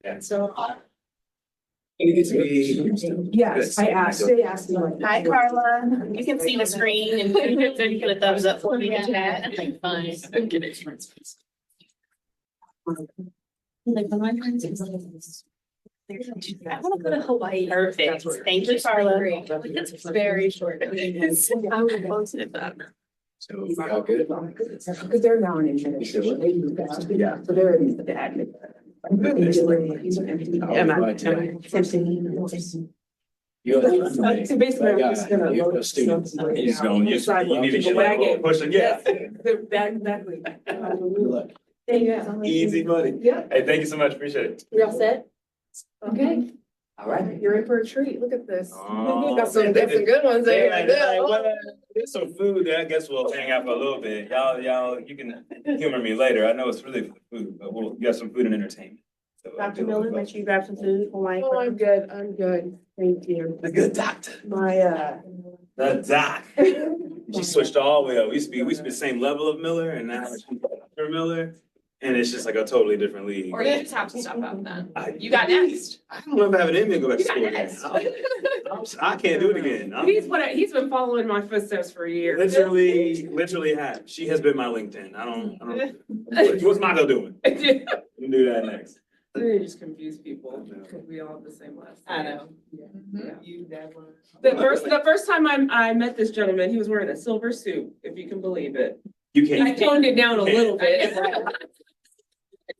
Yeah. So. Yes, I asked, they asked me. Hi, Carla. You can see the screen and you can put a thumbs up for me in chat. Like, fine. Like, I want to go to Hawaii. Perfect. Thank you, Carla. It's very short. I would want to that. So we all good? Because they're now in administration. Yeah. So they're in the admin. So basically, I'm just gonna. You're a student. He's going, you need to get that pushing, yeah. Exactly. Good luck. Yeah. Easy money. Yeah, Hey, thank you so much, appreciate it. we all set? Okay. All right, you're in for a treat. Look at this. Oh, Got some good ones there. Like that. There's some food there, I guess we'll hang out for a little bit. Y'all, you can humor me later, I know it's really for the food, but we'll get some food and entertainment. So, Dr. Miller, make sure you grab some food for my. Oh, I'm good. Thank you. The good doctor. My, The doc. She switched all the way up. We used to be the same level of Miller and now she's Dr. Miller. And it's just like a totally different league. Or you just have to stop out then. I- You got next. I don't know if I have it in me to go back to You got school again. next. I can't do it again. He's been following my footsteps for years. Literally have. She has been my LinkedIn. I don't. What's Margo doing? We'll do that next. They just confuse people because we all have the same last name. I know. Yeah. You that one. The first time I met this gentleman, he was wearing a silver suit, if you can believe it. You I can't. toned it down a little bit.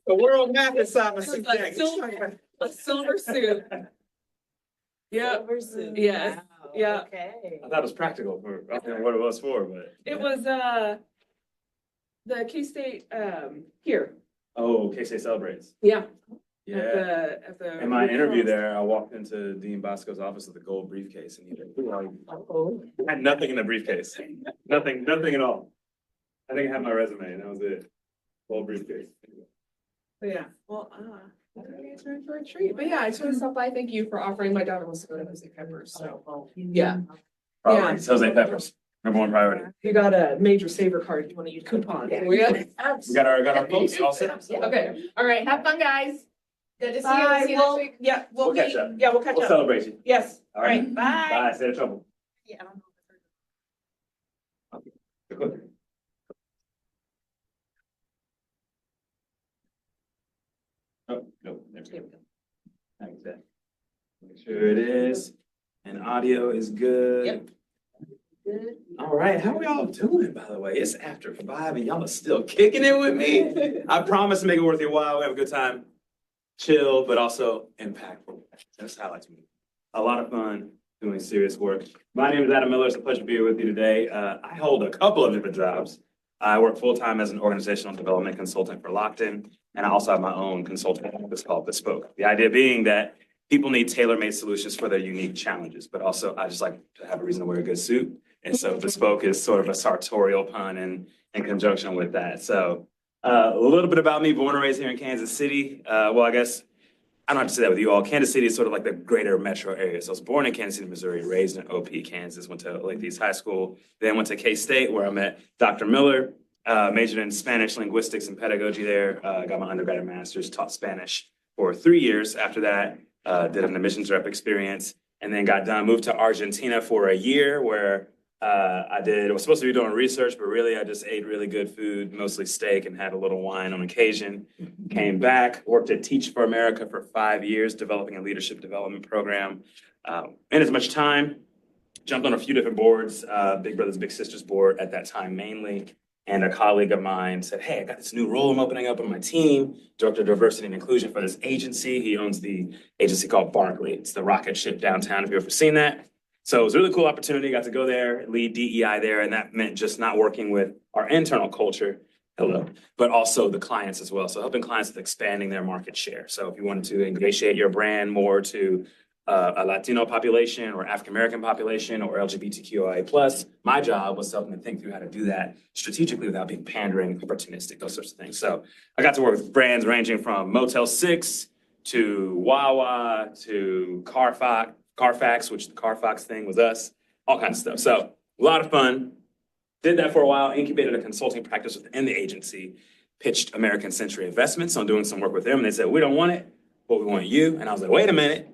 The world map inside my suit Like jacket. a silver suit. Yep. Yes. Wow, Yeah. Okay. I thought it was practical for, I don't know what it was for, but. It was the K-State here. Oh, K-State celebrates. Yeah. Yeah. At the. In my interview there, I walked into Dean Bosco's office with a gold briefcase and he had nothing in the briefcase. Nothing at all. I think I had my resume and that was it. Gold briefcase. Yeah, well, it's in for a treat, but yeah, I just want to stop by, thank you for offering, my daughter wants to go to Jose Peppers, so, yeah. Priorities, Jose Peppers, number one priority. You got a major saver card, you want to use coupon. We got our folks all set. Okay, all right, have fun, guys. Good to see Bye, you. See you next week. yeah, we'll We'll catch meet, up. yeah, we'll catch We'll up, celebrate you. yes, All all right, bye. Bye, stay out of trouble. Yeah. Oh, no, there we go. Like that. Make sure it is, and audio is good. Yep. All right, how are y'all doing, by the way? It's after 5 and y'all are still kicking it with me. I promise to make it worth your while. We have a good time. Chill, but also impactful. That's how I like to move. A lot of fun doing serious work. My name is Adam Miller. It's a pleasure to be here with you today. I hold a couple of different jobs. I work full-time as an organizational development consultant for Lockton, and I also have my own consulting office called Bespoke. The idea being that people need tailor-made solutions for their unique challenges, but also I just like to have a reason to wear a good suit. And so Bespoke is sort of a sartorial pun in conjunction with that. So a little bit about me, born and raised here in Kansas City. Well, I guess I don't have to say that with you all. Kansas City is sort of like the greater metro area. So I was born in Kansas City, Missouri, raised in OP, Kansas, went to Lake East High School, then went to K-State where I met Dr. Miller, majored in Spanish linguistics and pedagogy there, got my undergrad and master's, taught Spanish for 3 years. After that, did an admissions rep experience and then got done, moved to Argentina for a year where I was supposed to be doing research, but really I just ate really good food, mostly steak and had a little wine on occasion. Came back, worked at Teach for America for 5 years, developing a leadership development program. In as much time, jumped on a few different boards, Big Brothers Big Sisters board at that time mainly. And a colleague of mine said, hey, I got this new role I'm opening up on my team, Director of Diversity and Inclusion for this agency. He owns the agency called Barkley. It's the rocket ship downtown, if you've ever seen that. So it was a really cool opportunity. Got to go there, lead DEI there, and that meant just not working with our internal culture, but also the clients as well. So helping clients with expanding their market share. So if you wanted to ingratiate your brand more to a Latino population or African-American population or LGBTQIA+, my job was helping them think through how to do that strategically without being pandering, opportunistic, those sorts of things. So I got to work with brands ranging from Motel 6 to Wawa to Carfax, which the Carfax thing was us, all kinds of stuff. So a lot of fun. Did that for a while, incubated a consulting practice within the agency, pitched American Century Investments on doing some work with them. And they said, we don't want it. but we want you. And I was like, wait a minute.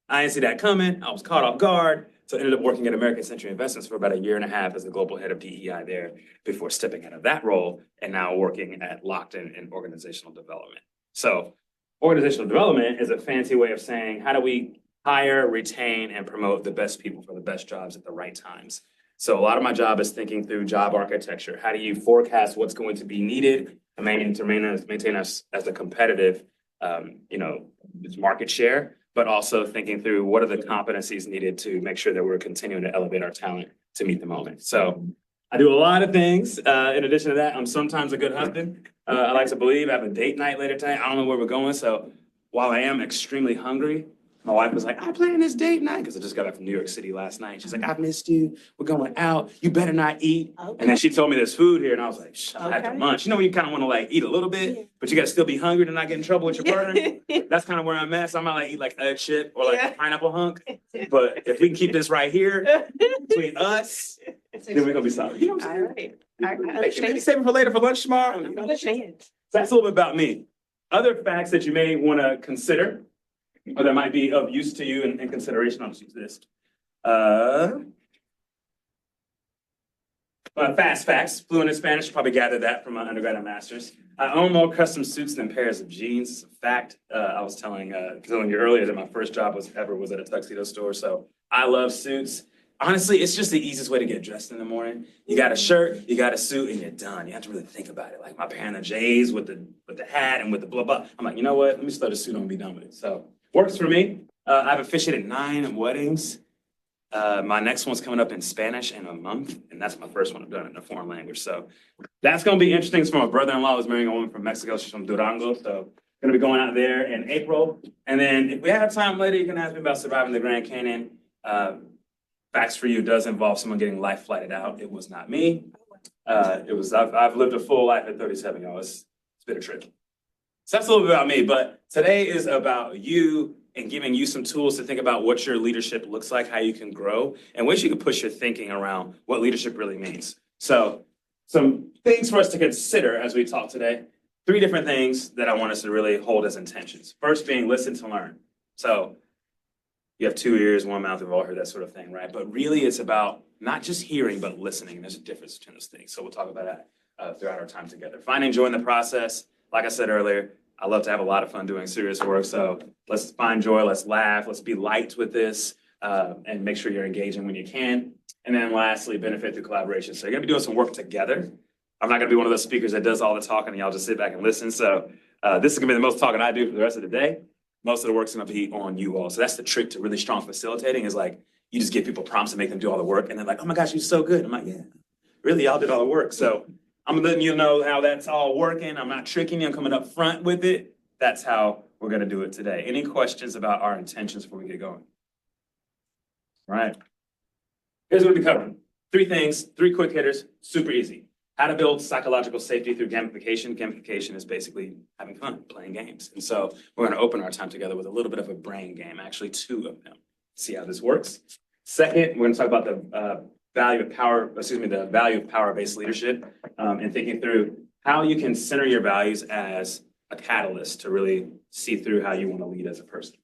I didn't see that coming. I was caught off guard. So I ended up working at American Century Investments for about a year and a half as the global head of DEI there before stepping out of that role and now working at Lockton in organizational development. So organizational development is a fancy way of saying, how do we hire, retain, and promote the best people for the best jobs at the right times? So a lot of my job is thinking through job architecture. How do you forecast what's going to be needed to maintain us as a competitive, market share, but also thinking through what are the competencies needed to make sure that we're continuing to elevate our talent to meet the moment. So I do a lot of things. In addition to that, I'm sometimes a good husband. I like to believe I have a date night later tonight. I don't know where we're going. So while I am extremely hungry, my wife was like, I planned this date night because I just got back from New York City last night. She's like, I've missed you. We're going out. You better not eat. Okay. And then she told me there's food here. And I was like, I have to Okay. munch. You know when you kind of want to like eat a little bit, but you got to still be hungry to not get in trouble with your partner? That's kind of where I'm at. So I might like eat like a chip or like Yeah. a pineapple hunk. But if we can keep this right here between us, then we're going to be solid. You know what I'm All saying? right. I Maybe understand. save it for later for lunch tomorrow. I understand. So that's a little bit about me. Other facts that you may want to consider, or that might be of use to you in consideration, I'll just use this. Fast facts, fluent in Spanish, you probably gathered that from my undergrad and master's. I own more custom suits than pairs of jeans. It's a fact. I was telling you earlier that my first job was at a tuxedo store. So I love suits. Honestly, it's just the easiest way to get dressed in the morning. You got a shirt, you got a suit, and you're done. You have to really think about it. Like my pair of J's with the hat and with the blah blah. I'm like, you know what? Let me just throw the suit on and be done with it. So works for me. I've officiated 9 weddings. My next one's coming up in Spanish in a month, and that's my first one I've done in a foreign language. So that's gonna be interesting. It's for my brother-in-law who's marrying a woman from Mexico. She's from Durango, so gonna be going out there in April. And then if we have time later, you can ask me about surviving the Grand Canyon. Facts for you does involve someone getting life flighted out. It was not me. I've lived a full life at 37, y'all. It's been a trip. So that's a little bit about me, but today is about you and giving you some tools to think about what your leadership looks like, how you can grow, and ways you can push your thinking around what leadership really means. So some things for us to consider as we talk today. 3 different things that I want us to really hold as intentions. First being listen to learn. So you have 2 ears, 1 mouth, we've all heard that sort of thing, right? But really it's about not just hearing, but listening. There's a difference between those things. So we'll talk about that throughout our time together. Find and enjoy the process. Like I said earlier, I love to have a lot of fun doing serious work. So let's find joy, let's laugh, let's be light with this, and make sure you're engaging when you can. And then lastly, benefit through collaboration. So you're gonna be doing some work together. I'm not gonna be one of those speakers that does all the talking and y'all just sit back and listen. So this is gonna be the most talking I do for the rest of the day. Most of the work's gonna be on you all. So that's the trick to really strong facilitating is like, you just give people prompts and make them do all the work. And they're like, oh my gosh, you're so good. I'm like, yeah, really, y'all did all the work. So I'm letting you know how that's all working. I'm not tricking you. I'm coming up front with it. That's how we're gonna do it today. Any questions about our intentions before we get going? All right. Here's what we'll be covering. 3 things, 3 quick hitters, super easy. How to build psychological safety through gamification. Gamification is basically having fun, playing games. And so we're gonna open our time together with a little bit of a brain game, actually 2 of them. See how this works. Second, we're gonna talk about the value of power-based leadership, and thinking through how you can center your values as a catalyst to really see through how you want to lead as a person.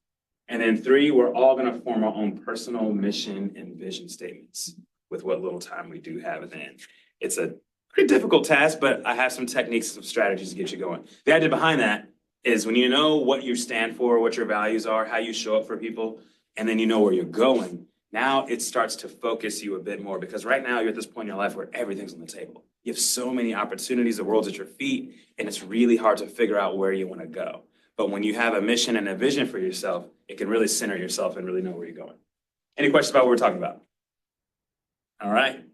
And then 3, we're all going to form our own personal mission and vision statements with what little time we do have at the end. It's a pretty difficult task, but I have some techniques, some strategies to get you going. The idea behind that is when you know what you stand for, what your values are, how you show up for people, and then you know where you're going, now it starts to focus you a bit more because right now you're at this point in your life where everything's on the table. You have so many opportunities, the world's at your feet, and it's really hard to figure out where you want to go. But when you have a mission and a vision for yourself, it can really center yourself and really know where you're going. Any questions about what we're talking about? All right.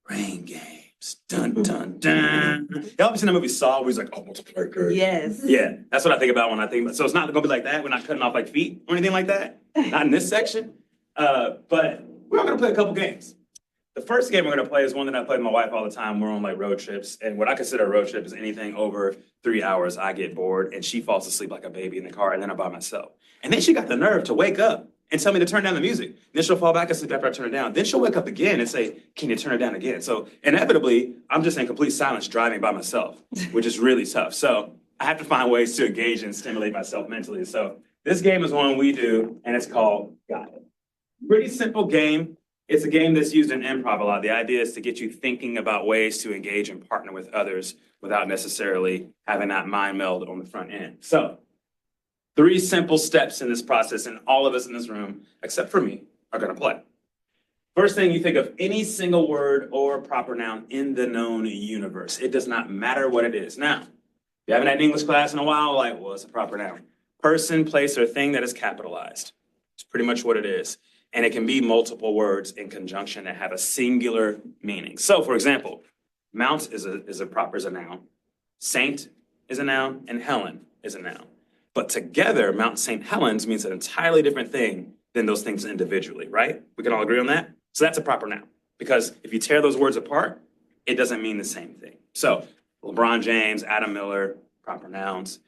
Brain games. Dun, dun, dun. Y'all ever seen the movie Saw where he's like, oh, multiplayer? Yes. Yeah, that's what I think about when I think about. So it's not going to be like that. We're not cutting off like feet or anything like that. Not in this section. But we're going to play a couple games. The first game we're going to play is one that I play with my wife all the time. We're on like road trips. And what I consider a road trip is anything over 3 hours. I get bored and she falls asleep like a baby in the car and then I'm by myself. And then she got the nerve to wake up and tell me to turn down the music. Then she'll fall back asleep after I turn it down. Then she'll wake up again and say, can you turn it down again? So inevitably, I'm just in complete silence driving by myself, which is really tough. So I have to find ways to engage and stimulate myself mentally. So this game is one we do, and it's called Got It. Pretty simple game. It's a game that's used in improv a lot. The idea is to get you thinking about ways to engage and partner with others without necessarily having that mind meld on the front end. So 3 simple steps in this process, and all of us in this room, except for me, are going to play. First thing, you think of any single word or proper noun in the known universe. It does not matter what it is. Now, if you haven't had an English class in a while, like, well, it's a proper noun. Person, place, or thing that is capitalized. It's pretty much what it is. And it can be multiple words in conjunction that have a singular meaning. So, for example, Mount is a noun. Saint is a noun, and Helen is a noun. But together, Mount St. Helens means an entirely different thing than those things individually, right? We can all agree on that? So that's a proper noun. Because if you tear those words apart, it doesn't mean the same thing. So LeBron James, Adam Miller, proper nouns.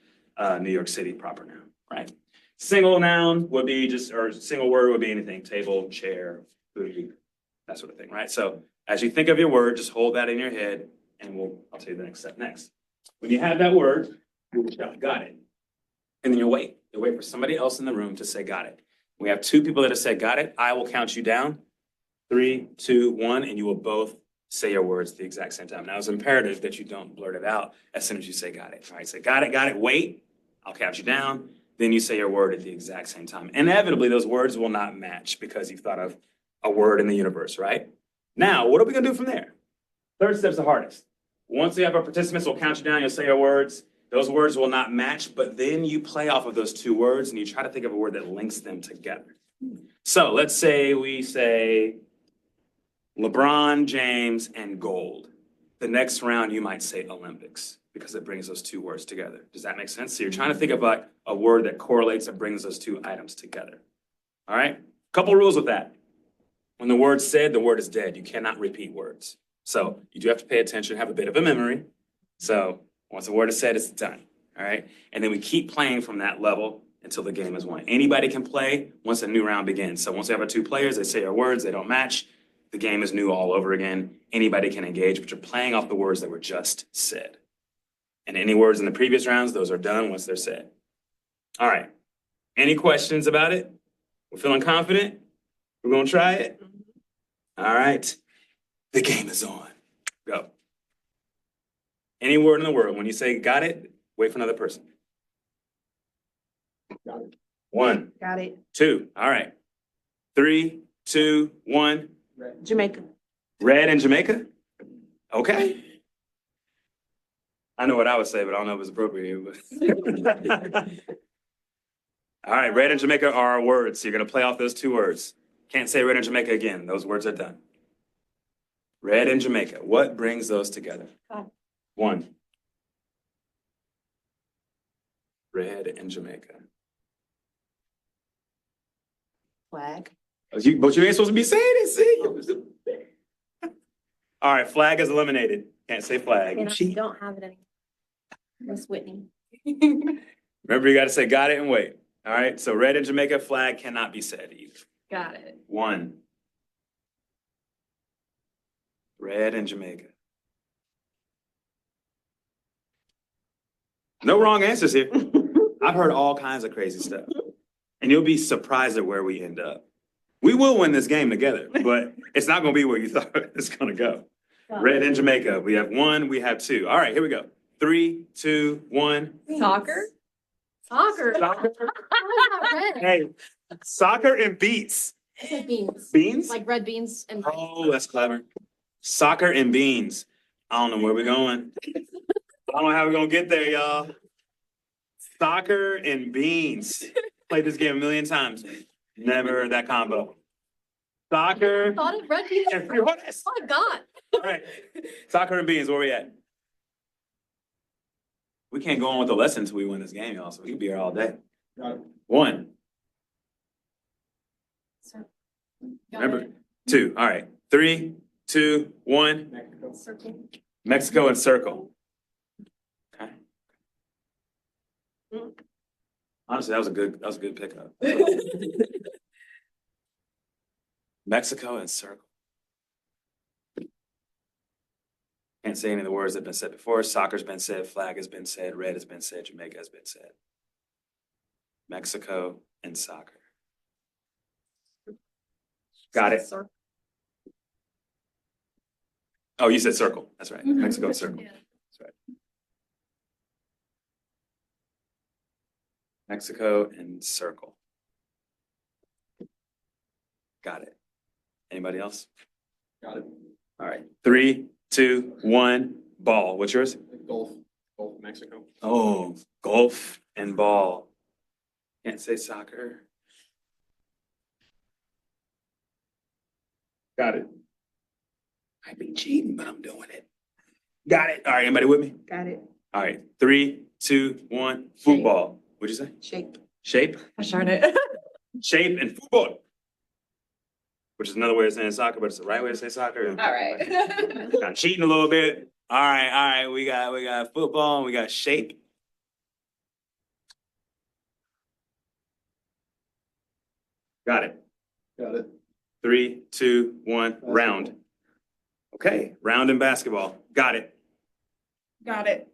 New York City, proper noun, right? Single noun would be single word would be anything, table, chair, food, that sort of thing, right? So as you think of your word, just hold that in your head, and I'll tell you the next step next. When you have that word, you'll shout, got it. And then you'll wait. You'll wait for somebody else in the room to say, got it. We have 2 people that have said, got it. I will count you down. 3, 2, 1, and you will both say your words at the exact same time. Now, it's imperative that you don't blurt it out as soon as you say, got it. All right, say, got it, wait. I'll count you down. Then you say your word at the exact same time. Inevitably, those words will not match because you've thought of a word in the universe, right? Now, what are we going to do from there? Third step's the hardest. Once you have our participants, we'll count you down. You'll say your words. Those words will not match, but then you play off of those 2 words and you try to think of a word that links them together. So let's say we say LeBron James and gold. The next round, you might say Olympics because it brings those 2 words together. Does that make sense? So you're trying to think of like a word that correlates and brings those 2 items together. All right? Couple rules with that. When the word's said, the word is dead. You cannot repeat words. So you do have to pay attention, have a bit of a memory. So once the word is said, it's done. All right? And then we keep playing from that level until the game is won. Anybody can play once a new round begins. So once we have our 2 players, they say our words, they don't match. The game is new all over again. Anybody can engage, but you're playing off the words that were just said. And any words in the previous rounds, those are done once they're said. All right. Any questions about it? We're feeling confident? We're going to try it? All right. The game is on. Go. Any word in the world, when you say got it, wait for another person. Got it. 1. Got it. 2. All right. 3, 2, 1. Jamaica. Red in Jamaica? Okay. I know what I would say, but I don't know if it's appropriate. But all right, red in Jamaica are our words. So you're going to play off those 2 words. Can't say red in Jamaica again. Those words are done. Red in Jamaica. What brings those together? 1. Red in Jamaica. Flag. But you ain't supposed to be saying it, see? All right, flag is eliminated. Can't say flag. And I don't have it anymore. Miss Whitney. Remember, you got to say got it and wait. All right, so red in Jamaica, flag cannot be said either. Got it. 1. Red in Jamaica. No wrong answers here. I've heard all kinds of crazy stuff. And you'll be surprised at where we end up. We will win this game together, but it's not going to be where you thought it's going to go. Red in Jamaica. We have 1, we have 2. All right, here we go. 3, 2, 1. Soccer? Soccer. Soccer. Red. Hey, soccer and beets. I said beans. Beans? Like red beans and. Oh, that's clever. Soccer and beans. I don't know where we're going. I don't know how we're going to get there, y'all. Soccer and beans. Played this game a million times. Never heard that combo. Soccer. Thought of red beans. and frijoles. Oh my God. All right. Soccer and beans, where we at? We can't go on with the lesson until we win this game, y'all, so we can be here all day. 1. Remember, 2. All right. 3, 2, 1. Circle. Mexico and circle. Okay. Honestly, that was a good pickup. Mexico and circle. Can't say any of the words that have been said before. Soccer's been said, flag has been said, red has been said, Jamaica has been said. Mexico and soccer. Got it. Oh, you said circle. That's right. Mexico and circle. Yeah. That's right. Mexico and circle. Got it. Anybody else? Got it. All right. 3, 2, 1, ball. What's yours? Gulf of Mexico. Oh, golf and ball. Can't say soccer. Got it. I've been cheating, but I'm doing it. Got it. All right, anybody with me? Got it. All right, 3, 2, 1, football. What'd you say? Shape. Shape? Darn it. Shape and football. Which is another way of saying soccer, but it's the right way to say soccer. All right. I'm cheating a little bit. All right. We got football and we got shape. Got it. Got it. 3, 2, 1, round. Okay, round in basketball. Got it. Got it.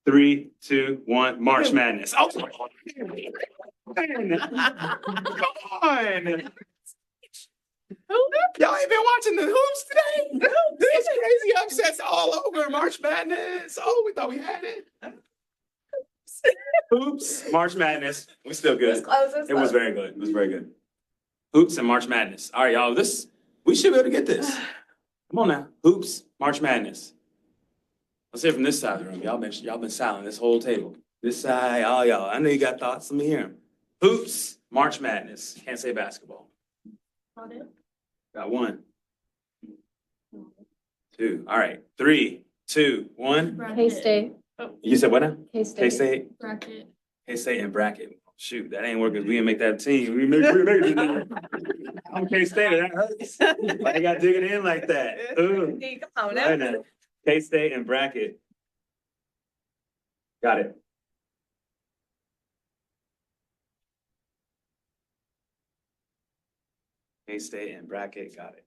3, 2, 1, March Madness. Oh, come on. Y'all ain't been watching the hoops today? There's crazy upsets all over March Madness. Oh, we thought we had it. Hoops, March Madness. We're still good. It was very good. It was very good. Hoops and March Madness. All right, y'all. We should be able to get this. Come on now. Hoops, March Madness. Let's hear from this side of the room. Y'all been silent this whole table. This side, all y'all. I know you got thoughts. Let me hear them. Hoops, March Madness. Can't say basketball. Got 1. 2. All right. 3, 2, 1. K-State. You said what now? K-State. K-State. Bracket. K-State and bracket. Shoot, that ain't working. We didn't make that team. We made it. I'm K-State. That hurts. Why you gotta dig it in like that? Ooh. Come on Right now. now. K-State and bracket. Got it. K-State and bracket. Got it.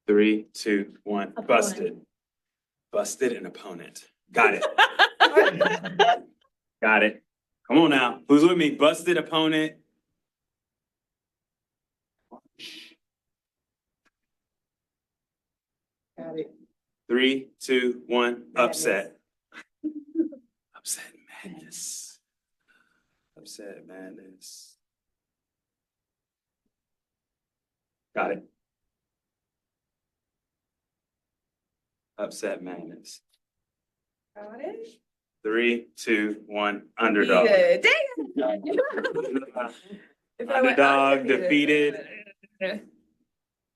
Three, 2, 1. Opponent. Busted. Busted an opponent. Got it. Got it. Come on now. Who's with me? Busted opponent. Got it. 3, 2, 1. Upset. Upset madness. Upset madness. Got it. Upset madness. Got it. 3, 2, 1. Underdog. Defeated. Dang. If I went Underdog, defeated.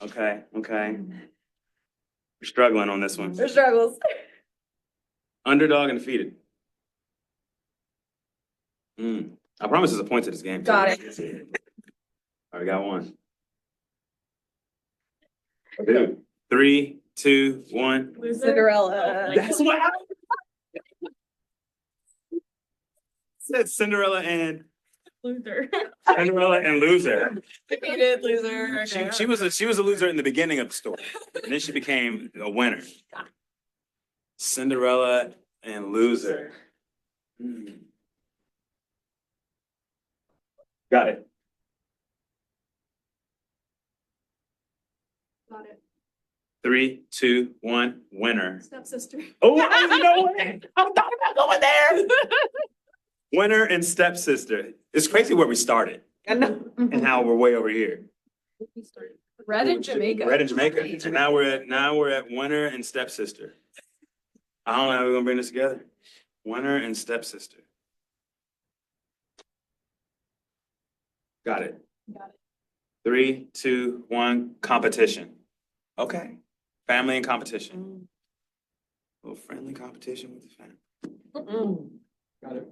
Okay. We're struggling on this one. There's struggles. Underdog and defeated. I promise there's a point to this game. Got it. All right, we got 1. 2, 3, 2, 1. Cinderella. That's what I said. Cinderella and Luther. loser. Defeated loser. She was a loser in the beginning of the story, and then she became a winner. Cinderella and loser. Got it. Got it. 3, 2, 1. Winner. Stepsister. Oh, I didn't know it. I thought about going there. Winner and stepsister. It's crazy where we started and how we're way over here. Red in Jamaica. Red in Jamaica. And now we're at winner and stepsister. I don't know how we're gonna bring this together. Winner and stepsister. Got it. 3, 2, 1. Competition. Okay. Family and competition. A little friendly competition with the family. Got it.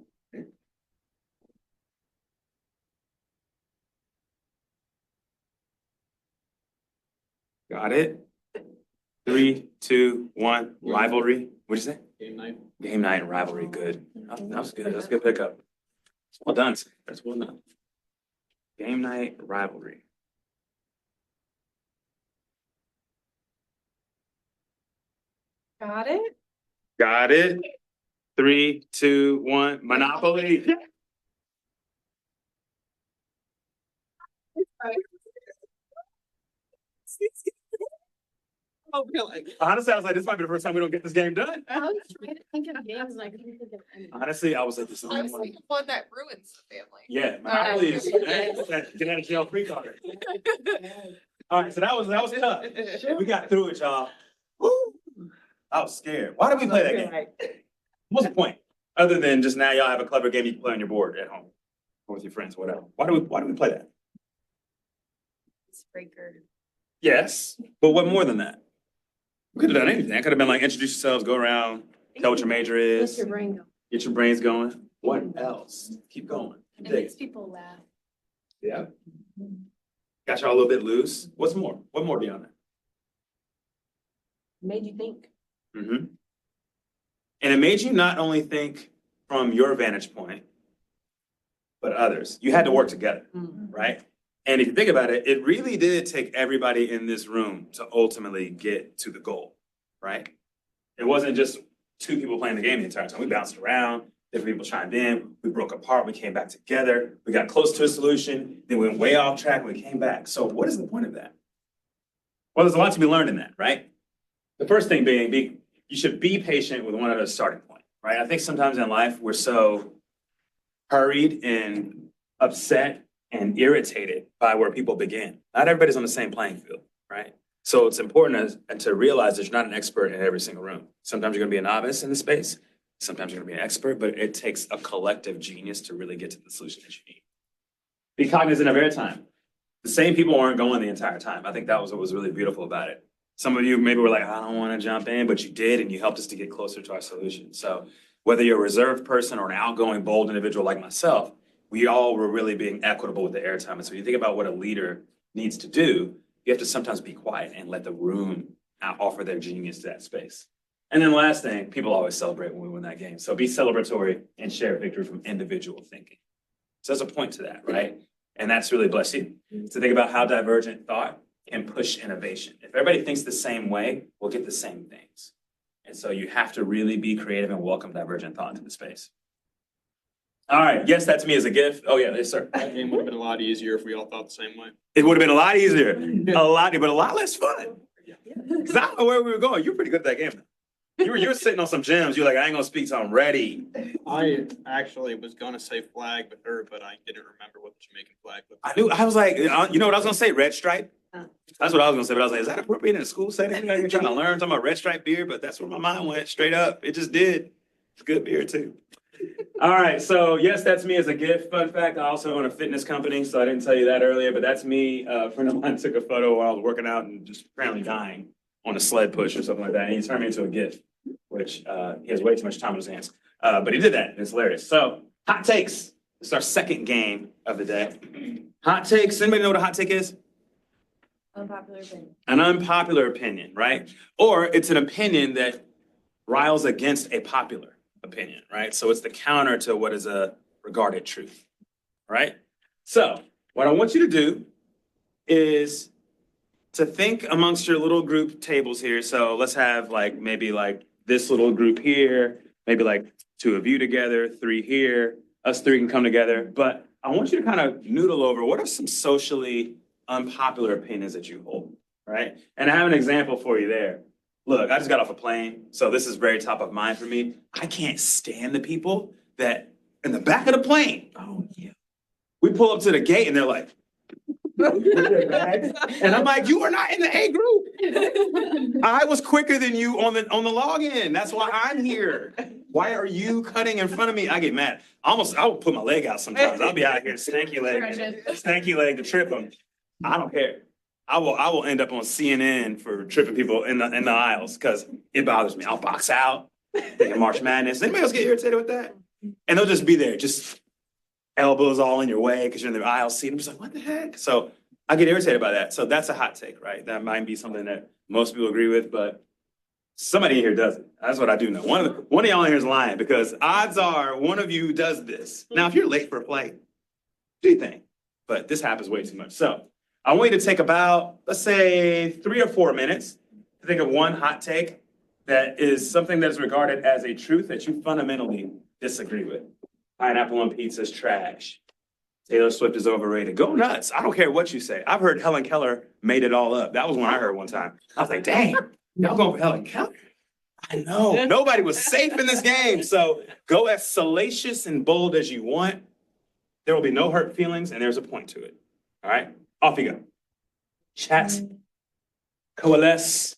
Got it. 3, 2, 1. Rivalry. What'd you say? Game night. Game night and rivalry. Good. That was good. That's a good pickup. Well done. That's well done. Game night rivalry. Got it? Got it. 3, 2, 1. Monopoly. Honestly, I was like, this might be the first time we don't get this game done. I was trying to think of games and I couldn't think of any. Honestly, I was like, this is I was thinking one that ruins the family. yeah, Monopoly is get out of jail free card. All right, so that was tough. We got through it, y'all. Woo! I was scared. Why did we play that game? What's the point? Other than just now y'all have a clever game you can play on your board at home or with your friends, whatever. Why do we play that? Icebreaker. Yes, but what more than that? We could have done anything. I could have been like, introduce yourselves, go around, tell what your major Let is, your brain go. get your brains going. What else? Keep going. Keep It digging. makes people laugh. Yeah. Got y'all a little bit loose. What's more? What more beyond that? Made you think. Mm-hmm. And it made you not only think from your vantage point, but others. You had to work together, right? And if you think about it, it really did take everybody in this room to ultimately get to the goal, right? It wasn't just two people playing the game the entire time. We bounced around, different people chimed in, we broke apart, we came back together, we got close to a solution, then we went way off track, and we came back. So what is the point of that? Well, there's a lot to be learned in that, right? The first thing being, you should be patient with one another's starting point, right? I think sometimes in life, we're so hurried and upset and irritated by where people begin. Not everybody's on the same playing field, right? So it's important to realize that you're not an expert in every single room. Sometimes you're gonna be a novice in the space. Sometimes you're gonna be an expert, but it takes a collective genius to really get to the solution that you need. Be cognizant of airtime. The same people aren't going the entire time. I think that was what was really beautiful about it. Some of you maybe were like, I don't wanna jump in, but you did, and you helped us to get closer to our solution. So whether you're a reserved person or an outgoing, bold individual like myself, we all were really being equitable with the airtime. And so when you think about what a leader needs to do, you have to sometimes be quiet and let the room offer their genius to that space. And then last thing, people always celebrate when we win that game. So be celebratory and share victory from individual thinking. So there's a point to that, right? And that's really bless you to think about how divergent thought can push innovation. If everybody thinks the same way, we'll get the same things. And so you have to really be creative and welcome divergent thought into the space. All right, yes, that's me as a gift. Oh yeah, yes, sir. That game would have been a lot easier if we all thought the same way. It would have been a lot easier, but a lot less fun. Because I don't know where we were going. You're pretty good at that game. You were sitting on some gems. You're like, I ain't gonna speak till I'm ready. I actually was gonna say flag with her, but I didn't remember what the Jamaican flag looked like. I was like, you know what I was gonna say? Red stripe. That's what I was gonna say, but I was like, is that appropriate in a school setting? You know, you're trying to learn talking about red stripe beer, but that's where my mind went straight up. It just did. It's good beer too. All right, so yes, that's me as a gift. Fun fact, I also own a fitness company, so I didn't tell you that earlier, but that's me. A friend of mine took a photo while I was working out and just apparently dying on a sled push or something like that, and he turned me into a gift, which he has way too much time on his hands. But he did that, and it's hilarious. So, hot takes. It's our second game of the day. Hot takes, anybody know what a hot take is? Unpopular opinion. An unpopular opinion, right? Or it's an opinion that riles against a popular opinion, right? So it's the counter to what is a regarded truth, right? So what I want you to do is to think amongst your little group tables here. So let's have maybe this little group here, maybe like two of you together, three here, us three can come together. But I want you to kind of noodle over what are some socially unpopular opinions that you hold, right? And I have an example for you there. Look, I just got off a plane, so this is very top of mind for me. I can't stand the people that in the back of the plane. Oh yeah. We pull up to the gate and they're like, and I'm like, you are not in the A group. I was quicker than you on the login. That's why I'm here. Why are you cutting in front of me? I get mad. I will put my leg out sometimes. I'll be out here stanky leg to trip them. I don't care. I will end up on CNN for tripping people in the aisles because it bothers me. I'll box out, thinking March Madness. Anybody else get irritated with that? And they'll just be there, just elbows all in your way because you're in the aisle seat. I'm just like, what the heck? So I get irritated by that. So that's a hot take, right? That might be something that most people agree with, but somebody in here doesn't. That's what I do know. One of y'all in here is lying because odds are one of you does this. Now, if you're late for a flight, do your thing. But this happens way too much. So I want you to take about, let's say, 3 or 4 minutes to think of one hot take that is something that is regarded as a truth that you fundamentally disagree with. Pineapple on pizza is trash. Taylor Swift is overrated. Go nuts. I don't care what you say. I've heard Helen Keller made it all up. That was one I heard one time. I was like, dang, y'all going for Helen Keller? I know. Nobody was safe in this game. So go as salacious and bold as you want. There will be no hurt feelings, and there's a point to it. All right? Off you go. Chat. Coalesce.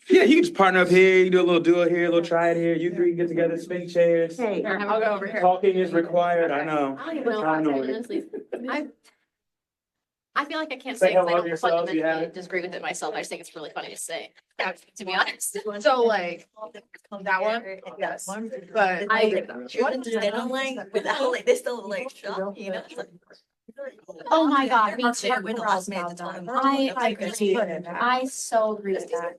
Yeah, you can just partner up here. You do a little duo here, a little triad here. You three get together, spin chairs. Hey, I'll go over here. Talking is required. I know. I don't even know if I I know can it. honestly. I feel like I can't Say say because I hello to don't yourselves, you have fundamentally it. disagree with it myself. I just think it's really funny to say, to be honest. So like, that one, yes, but I agree with that. And I'm like, without like, they still like shock, you know? It's like- Oh my God, me too. With the last man that told them. I agree. I so agree with that.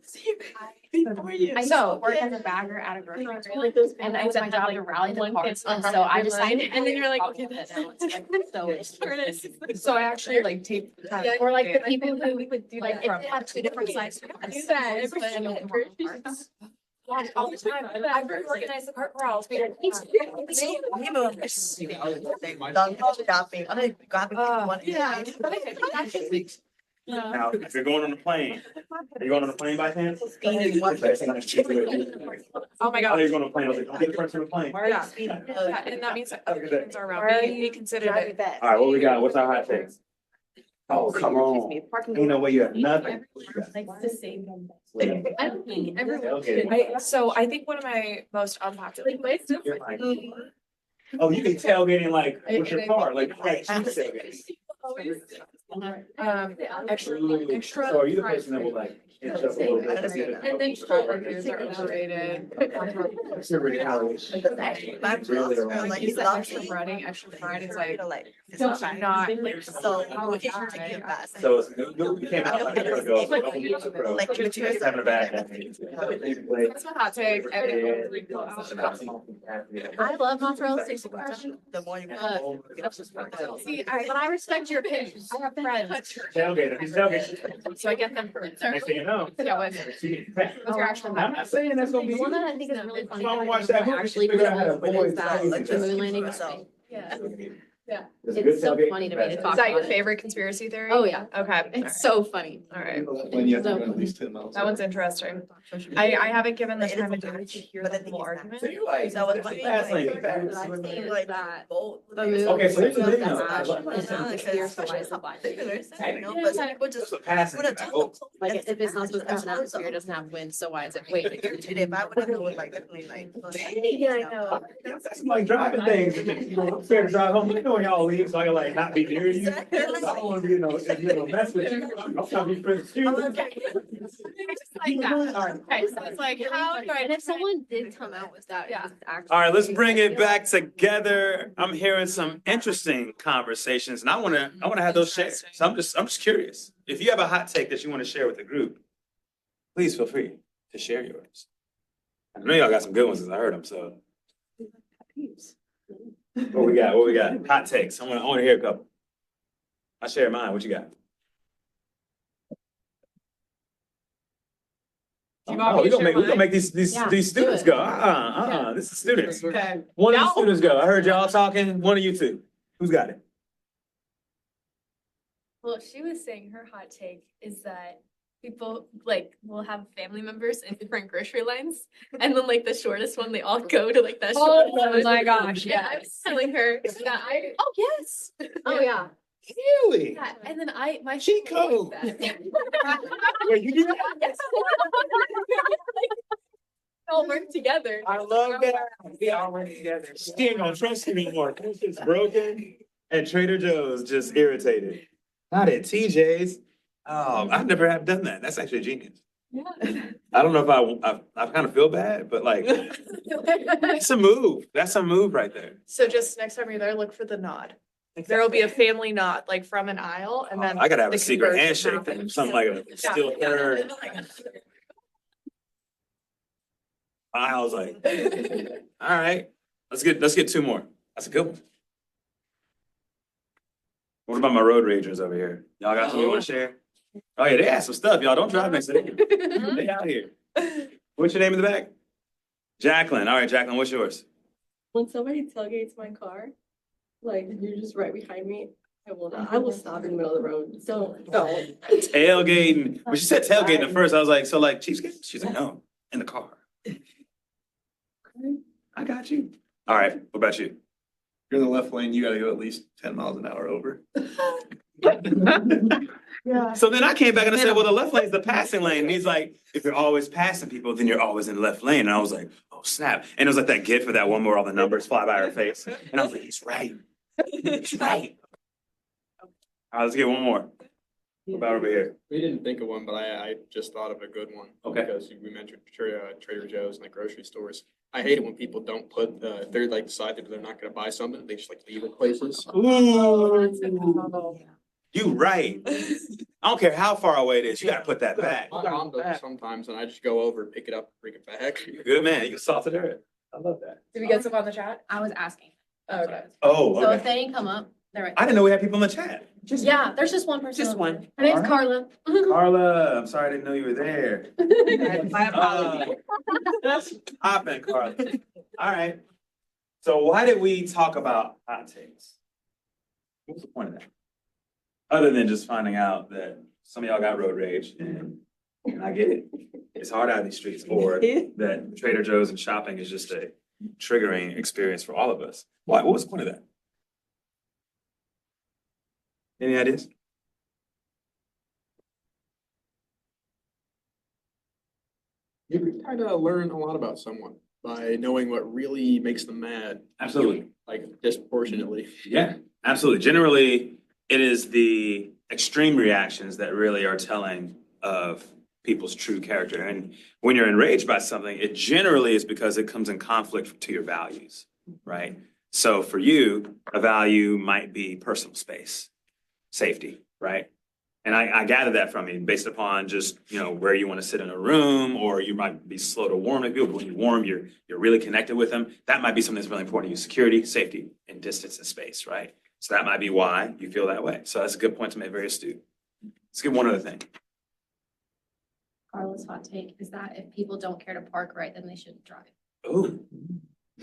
I used to work as a bagger at a grocery store, and it was my job to rally the carts, and so I decided, and then you're like, okay, that's so. so I actually like taped. Or like the people who We would do like that. it had two different sides. Do that every single person. Yeah, all the time. I've organized the cart corrals. We had Shopping. I'm like, grabbing one. Yeah. Now, if you're going on a plane, are you going on a plane by chance? Oh my I thought God. you were going on a plane. I was like, don't get the person on a plane. Yeah. Yeah, and that means that other Look at that. things are around me. We considered it. All right, what we got? What's our hot takes? Oh, come on. Ain't no way you have nothing. I don't think everyone. Okay. I think one of my most unpopular. You're like, oh, you can tailgating like with your car, like tailgating. Extra. So are you the person that will like? inch up a little bit? And then coworkers are overrated. It's a retaliation. Really around. Like, Use the extra breading, extra fried, it's like, it's not like, So, we should take it fast. So it's, you came out like a year ago. So don't use it, bro. Like, It's having a bad day. that's my hot take. I love mozzarella sticks. The more you. See, But I respect your opinion. I have friends, Tailgater, he's tailgating. so I get them for. Next thing you know. Yeah, what's your actual? I'm not saying that's gonna be. The one that I think is really funny. If I that watch I that movie, actually figure out how to believe avoid is that tailgating. the moon landing. So. Yeah. It's so funny to me to talk Is that your about it. favorite conspiracy theory? Oh, yeah. Okay. It's so funny. All right. When you have to run at least 10 miles. That one's interesting. I haven't given the It is time a of day fact, to hear but the the thing full is argument. So you like, So it's funny. last lane. Like that bold. the moon. Okay, so here's the thing that's though. actually- Like, it's not like clear, so why is it black? You know, but some people That's just. what passing. Wanna talk. Like if it's not supposed to have an atmosphere, it doesn't have wind, so why is it wait? If I would have known, like, definitely like. Yeah, I know. That's like driving things. I'm scared to drive home. You know when y'all leave, so I can like not be near you. I don't want to be, mess with you. I'm trying to be friends with you. Like that. Okay, so it's like, how do I? And if someone did come out with that, Yeah. it's actually. All right, let's bring it back together. I'm hearing some interesting conversations, and I wanna have those shared. So I'm just curious. If you have a hot take that you want to share with the group, please feel free to share yours. I know y'all got some good ones, as I heard them. So what we got? What we got? Hot takes. I want to hear a couple. I share mine. What you got? You want me we to gonna share make mine? these Yeah, these do students it. go. This is students. Okay. One of the No. students go. I heard y'all talking. One of you two. Who's got it? Well, she was saying her hot take is that people like will have family members in different grocery lines, and then like the shortest one, they all go to like that. Oh short my gosh, Yeah, I was telling her that oh yes, Oh, yeah. Really? yeah, and then my Cheat code. that. Wait, you do that? Yes. All work together. I love that. We all work together. Still don't trust you anymore. It's just broken. And Trader Joe's just irritated. Not at TJ's. Oh, I've never have done that. That's actually genius. Yeah. I don't know if I kind of feel bad, but like, it's a move. That's a move right there. So just next time you're there, look for the nod. There will be a family nod, like from an aisle, and then. I gotta have a the secret conversion handshake then, happens. something like a steel third. I was like, all right, let's get two more. That's a good one. What about my road ragers over here? Y'all got something you want to share? Oh yeah, they had some stuff. Y'all don't drive next to them. They out here. What's your name in the back? Jacqueline. All right, Jacqueline, what's yours? When somebody tailgates my car, like you're just right behind me, I will not. I will stop in the middle of the road. So don't. Tailgating. When she said tailgating at first, I was like, so like cheesecake? She's like, no, in the car. Okay, I got you. All right, what about you? You're in the left lane, you gotta go at least 10 miles an hour over. Yeah. So then I came back and I said, well, the left lane is the passing lane. And he's like, if you're always passing people, then you're always in the left lane. And I was like, oh, snap. And it was like that gif of that one where all the numbers fly by her face. And I was like, he's right. He's right. All right, let's get one more. What about over here? We didn't think of one, but I just thought of a good one. Okay. Because we mentioned Trader Joe's and like grocery stores. I hate it when people don't put, if they're like decide that they're not gonna buy something, they just like leave it places. Ooh, you right. I don't care how far away it is, you gotta put that back. My mom does it sometimes and I just go over, pick it up, bring it back. Good man, you can salt it earth. I love that. Did we get some on the chat? I was asking. Oh, okay. Oh, So if okay. they didn't come up, they're right. I didn't know we had people in the chat. Yeah, there's just one person. Just over one. there. Her name's Alright. Carla. Carla, I'm sorry I didn't know you were there. My apologies. Hopping, Carla. All right. So why did we talk about hot takes? What's the point of that? Other than just finding out that some of y'all got road rage and I get it. It's hard out in these streets, or that Trader Joe's and shopping is just a triggering experience for all of us. Why? What was the point of that? Any ideas? You try to learn a lot about someone by knowing what really makes them mad. Absolutely. Like disproportionately. Yeah, absolutely. Generally, it is the extreme reactions that really are telling of people's true character. And when you're enraged by something, it generally is because it comes in conflict to your values, right? So for you, a value might be personal space, safety, right? And I gather that from you based upon just, where you want to sit in a room, or you might be slow to warm to people. When you warm, you're really connected with them. That might be something that's really important to you: security, safety, and distance and space, right? So that might be why you feel that way. So that's a good point to make, very astute. Let's give one other thing. Carla's hot take is that if people don't care to park right, then they shouldn't drive. Ooh,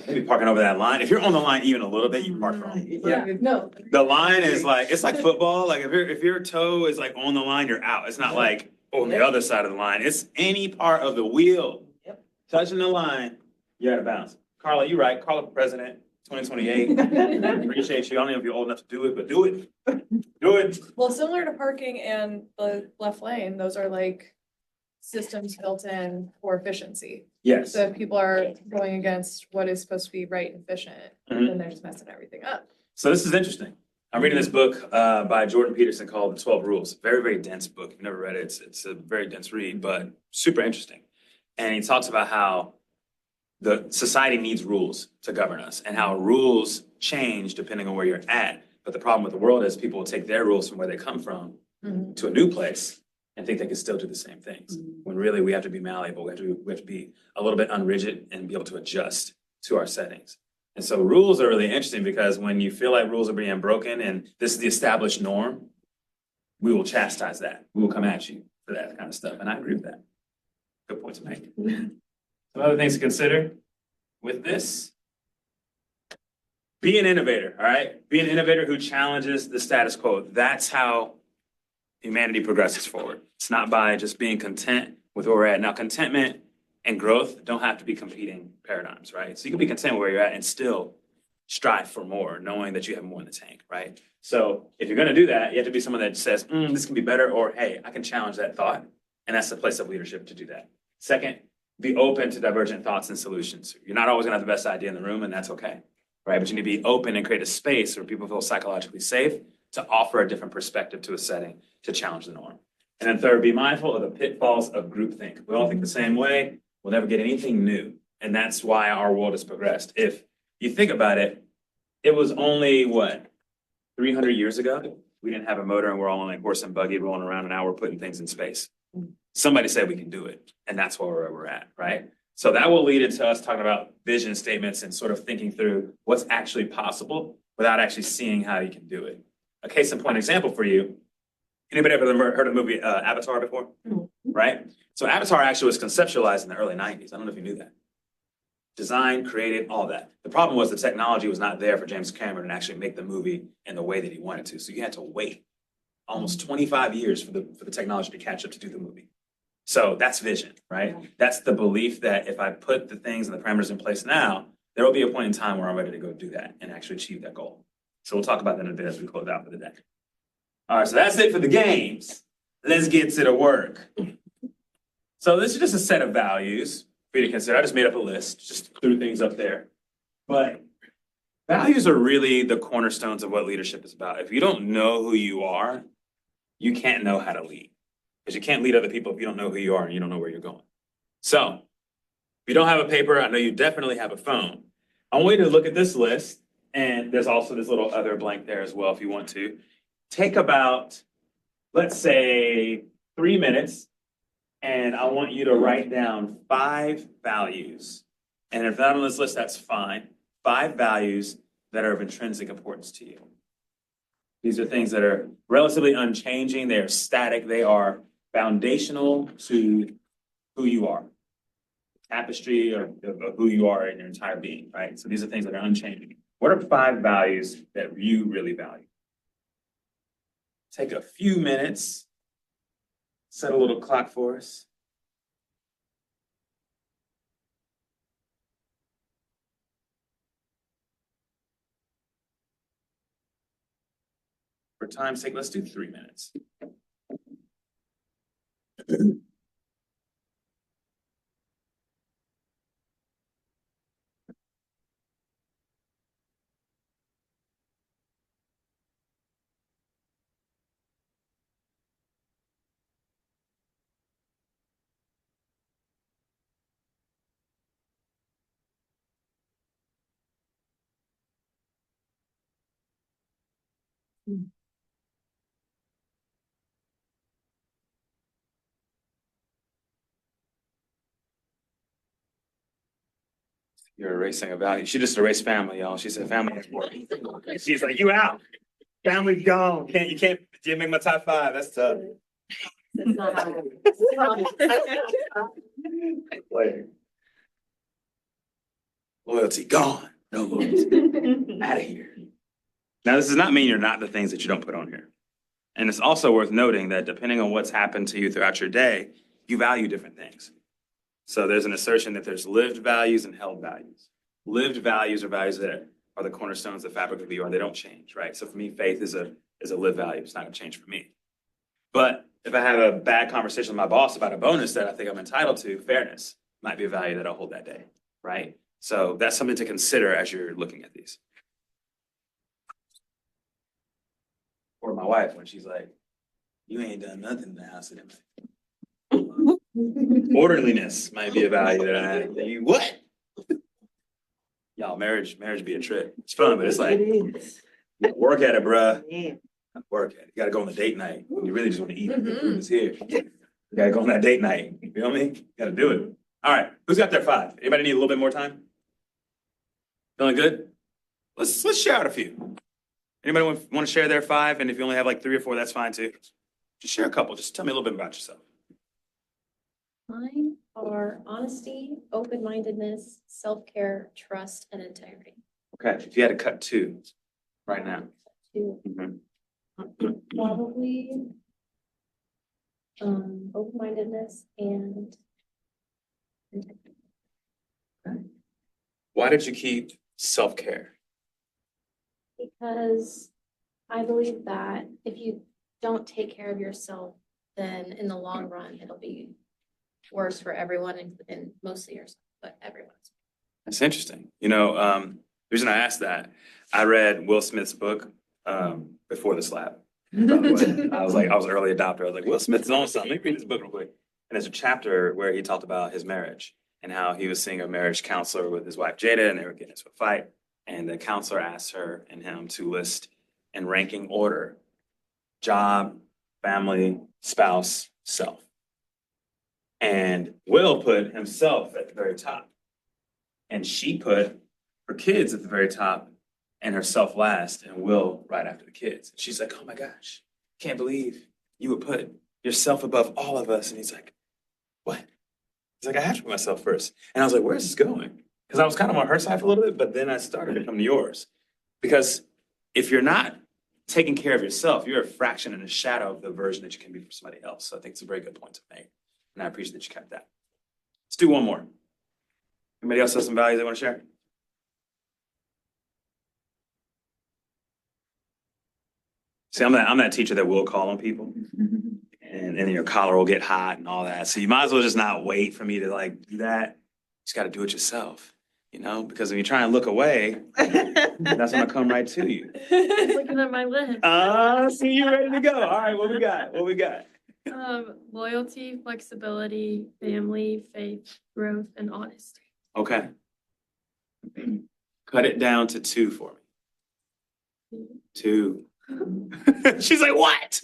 maybe parking over that line. If you're on the line even a little bit, you park wrong. Yeah. No. The line is like, it's like football. Like if your toe is like on the line, you're out. It's not like on the other side of the line. It's any part of the wheel. Yep. Touching the line, you're out of bounds. Carla, you're right. Carla for president, 2028. Appreciate you. I don't know if you're old enough to do it, but do it. Do it. Well, similar to parking and the left lane, those are like systems built in for efficiency. Yes. So if people are going against what is supposed to be right and efficient, Mhm. then they're just messing everything up. So this is interesting. I'm reading this book by Jordan Peterson called The 12 Rules. Very, very dense book. If you've never read it, it's a very dense read, but super interesting. And he talks about how the society needs rules to govern us, and how rules change depending on where you're at. But the problem with the world is people will take their rules from where they come from to a new place and think they can still do the same things. When really we have to be malleable. We have to be a little bit unrigid and be able to adjust to our settings. And so rules are really interesting because when you feel like rules are being broken and this is the established norm, we will chastise that. We will come at you for that kind of stuff. And I agree with that. Good point to make. Some other things to consider with this. Be an innovator, all right? Be an innovator who challenges the status quo. That's how humanity progresses forward. It's not by just being content with where we're at. Now, contentment and growth don't have to be competing paradigms, right? So you can be content where you're at and still strive for more, knowing that you have more in the tank, right? So if you're gonna do that, you have to be someone that says, this can be better, or hey, I can challenge that thought. And that's the place of leadership to do that. Second, be open to divergent thoughts and solutions. You're not always gonna have the best idea in the room, and that's okay, right? But you need to be open and create a space where people feel psychologically safe to offer a different perspective to a setting to challenge the norm. And then third, be mindful of the pitfalls of groupthink. We all think the same way. We'll never get anything new. And that's why our world has progressed. If you think about it, it was only, 300 years ago? We didn't have a motor and we're all on a horse and buggy rolling around and now we're putting things in space. Somebody said we can do it. And that's where we're at, right? So that will lead into us talking about vision statements and sort of thinking through what's actually possible without actually seeing how you can do it. A case in point example for you Anybody ever heard of the movie Avatar before? Right? So Avatar actually was conceptualized in the early 90s. I don't know if you knew that. Designed, created, all that. The problem was the technology was not there for James Cameron to actually make the movie in the way that he wanted to. So you had to wait almost 25 years for the technology to catch up to do the movie. So that's vision, right? That's the belief that if I put the things and the parameters in place now, there will be a point in time where I'm ready to go do that and actually achieve that goal. So we'll talk about that in a bit as we close out for the day. All right, so that's it for the games. Let's get to the work. So this is just a set of values for you to consider. I just made up a list, just threw things up there. But values are really the cornerstones of what leadership is about. If you don't know who you are, you can't know how to lead. Because you can't lead other people if you don't know who you are and you don't know where you're going. So, if you don't have a paper, I know you definitely have a phone. I want you to look at this list, and there's also this little other blank there as well if you want to. Take about, let's say, 3 minutes, and I want you to write down 5 values. And if not on this list, that's fine. 5 values that are of intrinsic importance to you. These are things that are relatively unchanging. They are static. They are foundational to who you are. Tapestry of who you are in your entire being, right? So these are things that are unchanging. What are 5 values that you really value? Take a few minutes. Set a little clock for us. For time's sake, let's do 3 minutes. You're erasing a value. She just erased family, y'all. She said family is important. She's like, you out. Family's gone. You can't make my top 5. That's tough. That's not how it Later. Loyalty gone. No loyalty. Out of here. Now, this does not mean you're not the things that you don't put on here. And it's also worth noting that depending on what's happened to you throughout your day, you value different things. So there's an assertion that there's lived values and held values. Lived values are values that are the cornerstones, the fabric of who you are. They don't change, right? So for me, faith is a lived value. It's not gonna change for me. But if I have a bad conversation with my boss about a bonus that I think I'm entitled to, fairness might be a value that I'll hold that day, right? So that's something to consider as you're looking at these. Or my wife, when she's like, you ain't done nothing in the house today. Orderliness might be a value that I have. You what? Y'all, marriage be a trip. It's fun, but it's like, work at it, bruh. Work at it. You gotta go on a date night when you really just want to eat. The food is here. You gotta go on that date night. You feel me? You gotta do it. All right, who's got their 5? Anybody need a little bit more time? Feeling good? Let's share out a few. Anybody want to share their 5? And if you only have like 3 or 4, that's fine too. Just share a couple. Just tell me a little bit about yourself. Mine are honesty, open-mindedness, self-care, trust, and integrity. Okay, if you had to cut 2 right now. 2. Mhm. Probably open-mindedness and integrity. Why did you keep self-care? Because I believe that if you don't take care of yourself, then in the long run, it'll be worse for everyone and mostly yourself, but everyone. That's interesting. The reason I asked that, I read Will Smith's book before the slap. By the way, I was an early adopter. I was like, Will Smith's on something. Let me read this book real quick. And there's a chapter where he talked about his marriage and how he was seeing a marriage counselor with his wife Jada, and they were getting into a fight. And the counselor asked her and him to list in ranking order job, family, spouse, self. And Will put himself at the very top. And she put her kids at the very top and herself last, and Will right after the kids. And she's like, oh my gosh, can't believe you would put yourself above all of us. And he's like, what? He's like, I have to put myself first. And I was like, where's this going? Because I was kind of on her side for a little bit, but then I started to come to yours. Because if you're not taking care of yourself, you're a fraction and a shadow of the version that you can be for somebody else. So I think it's a very good point to make. And I appreciate that you kept that. Let's do one more. Anybody else have some values they want to share? See, I'm that teacher that will call on people. And then your collar will get hot and all that. So you might as well just not wait for me to like do that. You just got to do it yourself, you know, because when you try and look away, that's when I come right to you. Looking at my list. See you ready to go. All right, what we got? What we got? Loyalty, flexibility, family, faith, growth, and honesty. Okay. Cut it down to 2 for me. 2. She's like, what?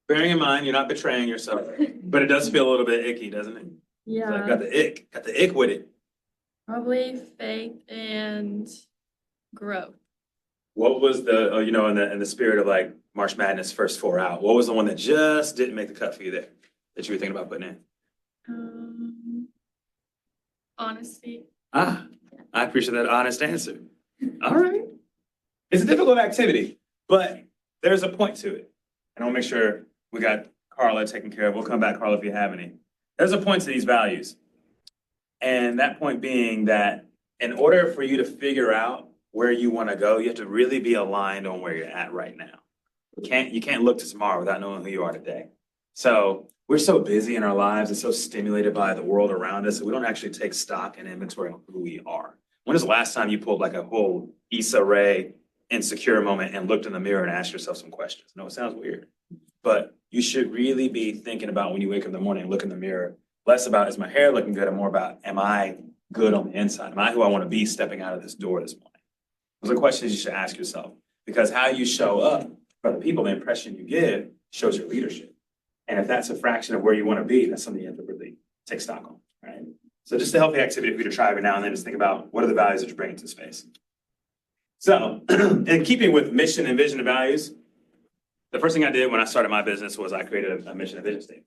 Bearing in mind, you're not betraying yourself, but it does feel a little bit icky, doesn't it? Yeah. It's like, got the ick with it. Probably faith and growth. What was the, in the spirit of like March Madness first 4 out, what was the one that just didn't make the cut for you there that you were thinking about putting in? Honesty. I appreciate that honest answer. All right. It's a difficult activity, but there's a point to it. And I'll make sure we got Carla taken care of. We'll come back, Carla, if you have any. There's a point to these values. And that point being that in order for you to figure out where you want to go, you have to really be aligned on where you're at right now. You can't look to tomorrow without knowing who you are today. So we're so busy in our lives and so stimulated by the world around us that we don't actually take stock and inventory on who we are. When is the last time you pulled like a whole Issa Rae insecure moment and looked in the mirror and asked yourself some questions? No, it sounds weird, but you should really be thinking about when you wake up in the morning and look in the mirror, less about is my hair looking good and more about am I good on the inside? Am I who I want to be stepping out of this door this morning? Those are questions you should ask yourself, because how you show up for the people, the impression you give shows your leadership. And if that's a fraction of where you want to be, that's something you have to really take stock on, right? So just a healthy activity for you to try every now and then is think about what are the values that you're bringing to space. So in keeping with mission and vision and values, the first thing I did when I started my business was I created a mission and vision statement.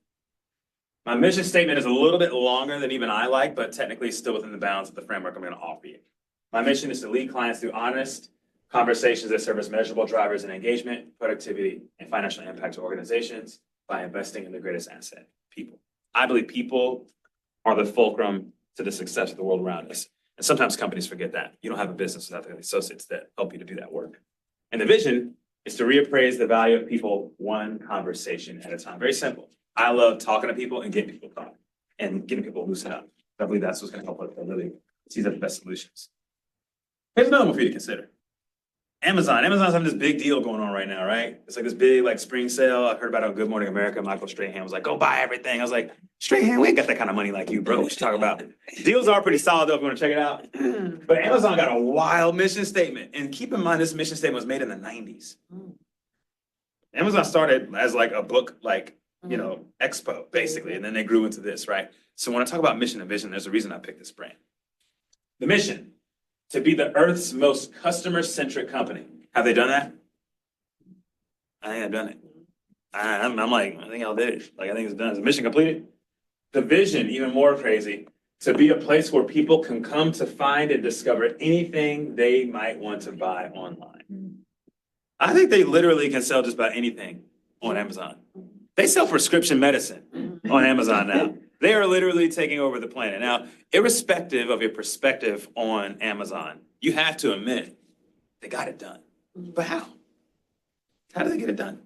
My mission statement is a little bit longer than even I like, but technically still within the bounds of the framework I'm going to offer you. My mission is to lead clients through honest conversations that serve as measurable drivers in engagement, productivity, and financial impact to organizations by investing in the greatest asset, people. I believe people are the fulcrum to the success of the world around us. And sometimes companies forget that. You don't have a business without the associates that help you to do that work. And the vision is to reappraise the value of people one conversation at a time. Very simple. I love talking to people and getting people talking and getting people to loosen up. I believe that's what's going to help us really seize the best solutions. Here's another one for you to consider. Amazon's having this big deal going on right now, right? It's like this big like spring sale. I heard about it on Good Morning America. Michael Strahan was like, go buy everything. I was like, Strahan, we ain't got that kind of money like you, bro. What you talking about? Deals are pretty solid though if you want to check it out. But Amazon got a wild mission statement. And keep in mind, this mission statement was made in the 90s. Amazon started as like a book, like, expo, basically. And then they grew into this, right? So when I talk about mission and vision, there's a reason I picked this brand. The mission, to be the Earth's most customer-centric company. Have they done that? I think I've done it. I'm like, I think y'all did it. Like, I think it's done. Is the mission completed? The vision, even more crazy, to be a place where people can come to find and discover anything they might want to buy online. I think they literally can sell just about anything on Amazon. They sell prescription medicine on Amazon now. They are literally taking over the planet. Now, irrespective of your perspective on Amazon, you have to admit they got it done. But how? How do they get it done?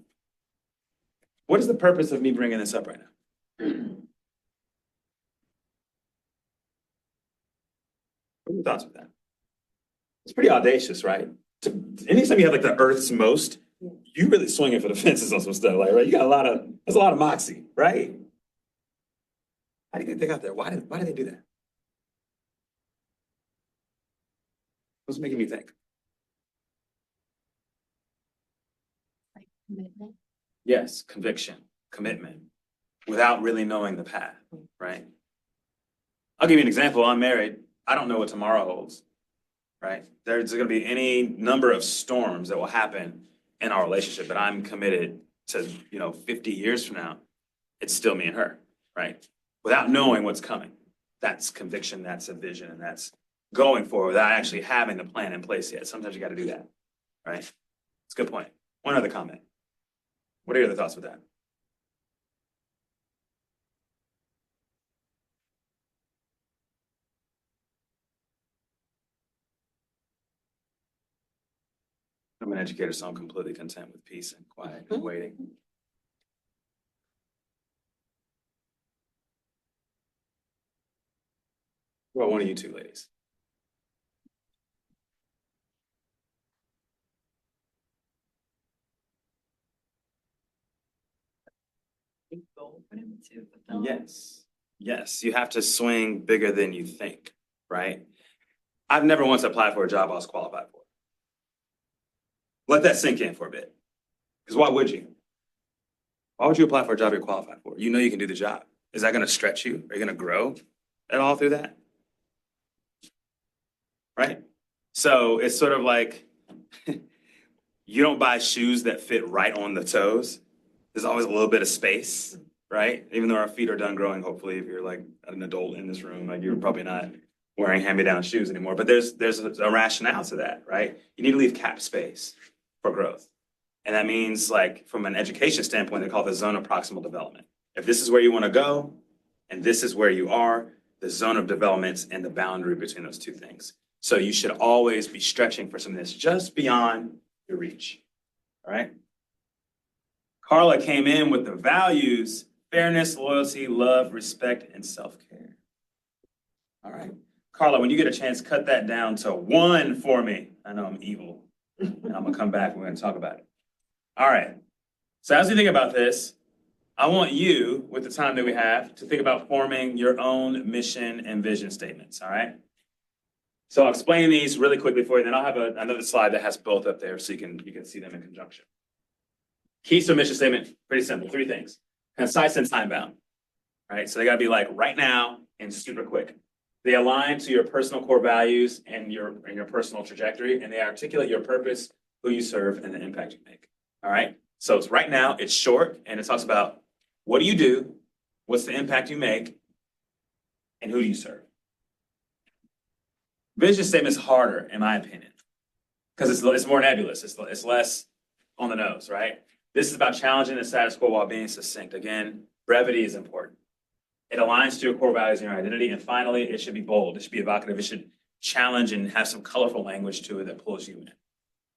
What is the purpose of me bringing this up right now? What are your thoughts with that? It's pretty audacious, right? Anytime you have like the Earth's most, you really swinging for the fences on some stuff, like, right? You got there's a lot of moxie, right? How do you think they got there? Why did they do that? What's making me think? Like commitment. Yes, conviction, commitment, without really knowing the path, right? I'll give you an example. I'm married. I don't know what tomorrow holds. right? There's gonna be any number of storms that will happen in our relationship, but I'm committed to, 50 years from now, it's still me and her, right? Without knowing what's coming. That's conviction, that's a vision, and that's going forward without actually having the plan in place yet. Sometimes you gotta do that, right? It's a good point. One other comment. What are your other thoughts with that? I'm an educator, so I'm completely content with peace and quiet and waiting. Well, one of you two ladies. Yes, yes, you have to swing bigger than you think, right? I've never once applied for a job I was qualified for. Let that sink in for a bit. Because why would you? Why would you apply for a job you're qualified for? You know you can do the job. Is that going to stretch you? Are you going to grow at all through that? Right? So it's sort of like you don't buy shoes that fit right on the toes. There's always a little bit of space, right? Even though our feet are done growing, hopefully, if you're like an adult in this room, like you're probably not wearing hand-me-down shoes anymore. But there's a rationale to that, right? You need to leave cap space for growth. And that means, like, from an education standpoint, they call it the zone of proximal development. If this is where you want to go, and this is where you are, the zone of development's and the boundary between those two things. So you should always be stretching for something that's just beyond your reach. All right? Carla came in with the values: fairness, loyalty, love, respect, and self-care. All right. Carla, when you get a chance, cut that down to 1 for me. I know I'm evil, and I'm gonna come back and we're gonna talk about it. All right. So as you think about this, I want you, with the time that we have, to think about forming your own mission and vision statements, all right? So I'll explain these really quickly for you, then I'll have another slide that has both up there so you can see them in conjunction. Keys to a mission statement, pretty simple, 3 things. Concise and time-bound, right? So they gotta be like right now and super quick. They align to your personal core values and your personal trajectory, and they articulate your purpose, who you serve, and the impact you make, all right? So it's right now, it's short, and it talks about what do you do, what's the impact you make, and who do you serve? Vision statement is harder, in my opinion, because it's more nebulous, it's less on the nose, right? This is about challenging the status quo while being succinct. Again, brevity is important. It aligns to your core values and your identity. And finally, it should be bold. It should be evocative. It should challenge and have some colorful language to it that pulls you in,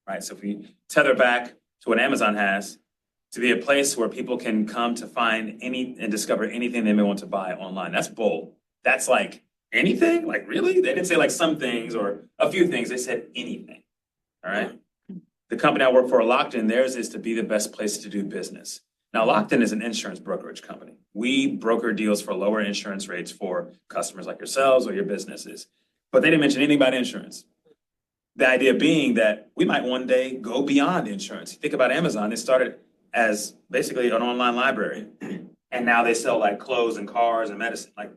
right? So if we tether back to what Amazon has, to be a place where people can come to find any and discover anything they may want to buy online. That's bold. That's like anything? Like really? They didn't say like some things or a few things. They said anything, all right? The company I work for, Lockton, theirs is to be the best place to do business. Now, Lockton is an insurance brokerage company. We broker deals for lower insurance rates for customers like yourselves or your businesses. But they didn't mention anything about insurance. The idea being that we might one day go beyond insurance. Think about Amazon. It started as basically an online library. And now they sell like clothes and cars and medicine. Like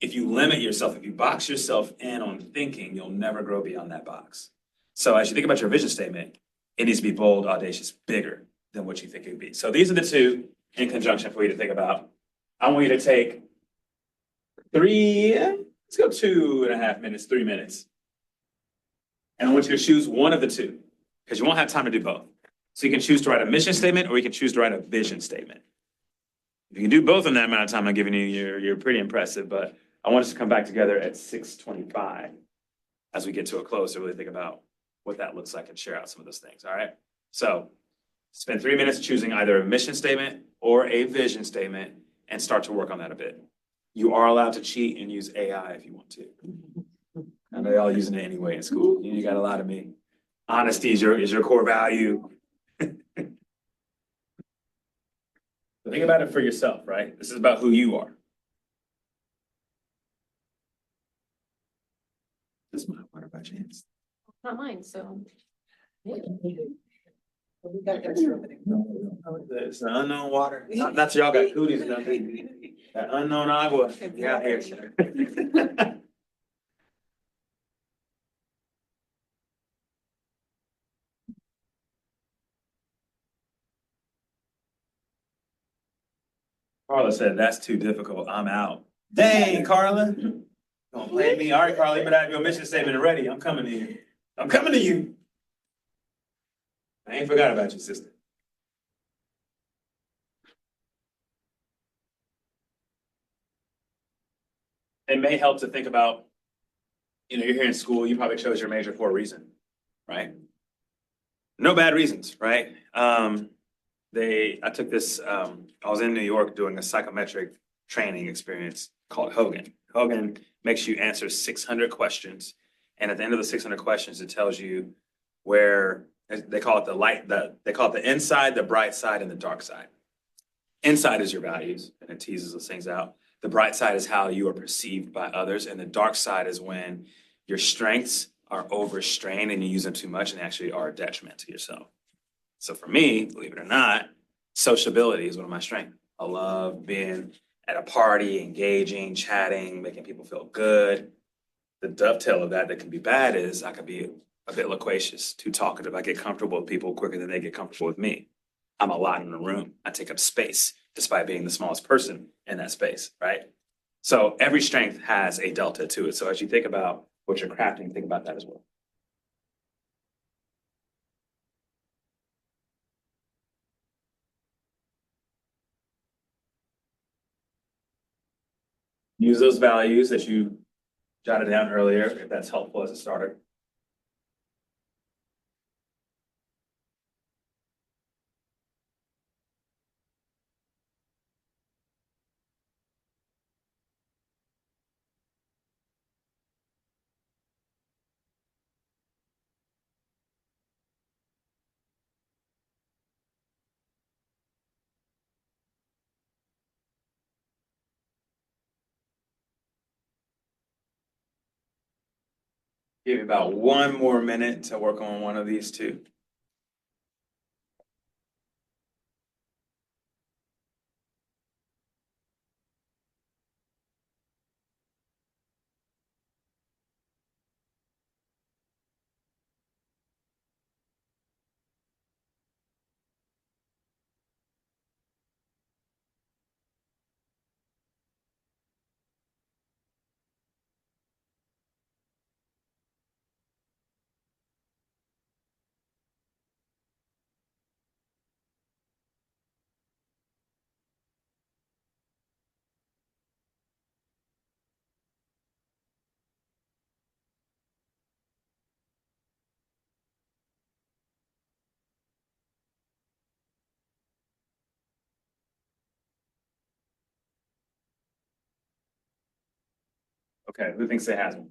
if you limit yourself, if you box yourself in on thinking, you'll never grow beyond that box. So as you think about your vision statement, it needs to be bold, audacious, bigger than what you think it would be. So these are the 2 in conjunction for you to think about. I want you to take 3, let's go 2.5 minutes, 3 minutes. And I want you to choose one of the 2, because you won't have time to do both. So you can choose to write a mission statement or you can choose to write a vision statement. If you can do both in that amount of time I'm giving you, you're pretty impressive, but I want us to come back together at 6:25 as we get to a close to really think about what that looks like and share out some of those things, all right? So spend 3 minutes choosing either a mission statement or a vision statement and start to work on that a bit. You are allowed to cheat and use AI if you want to. I know y'all using it anyway in school. You got a lot of me. Honesty is your core value. Think about it for yourself, right? This is about who you are. This is my water by chance. Not mine, so. It's the unknown water. Not y'all got cooties or nothing. That unknown agua. Yeah, here. Carla said, that's too difficult. I'm out. Dang, Carla. Don't blame me. All right, Carla, you better have your mission statement ready. I'm coming to you. I'm coming to you. I ain't forgot about you, sister. It may help to think about, you're here in school, you probably chose your major for a reason, right? No bad reasons, right? I took this, I was in New York doing a psychometric training experience called Hogan. Hogan makes you answer 600 questions. And at the end of the 600 questions, it tells you where they call it they call it the inside, the bright side, and the dark side. Inside is your values, and it teases those things out. The bright side is how you are perceived by others, and the dark side is when your strengths are overstrained and you use them too much and actually are a detriment to yourself. So for me, believe it or not, sociability is one of my strengths. I love being at a party, engaging, chatting, making people feel good. The dovetail of that can be bad is I could be a bit loquacious, too talkative. I get comfortable with people quicker than they get comfortable with me. I'm a lot in the room. I take up space despite being the smallest person in that space, right? So every strength has a delta to it. So as you think about what you're crafting, think about that as well. Use those values that you jotted down earlier, if that's helpful as a starter. Give me about 1 more minute to work on one of these two. Okay, who thinks they has one?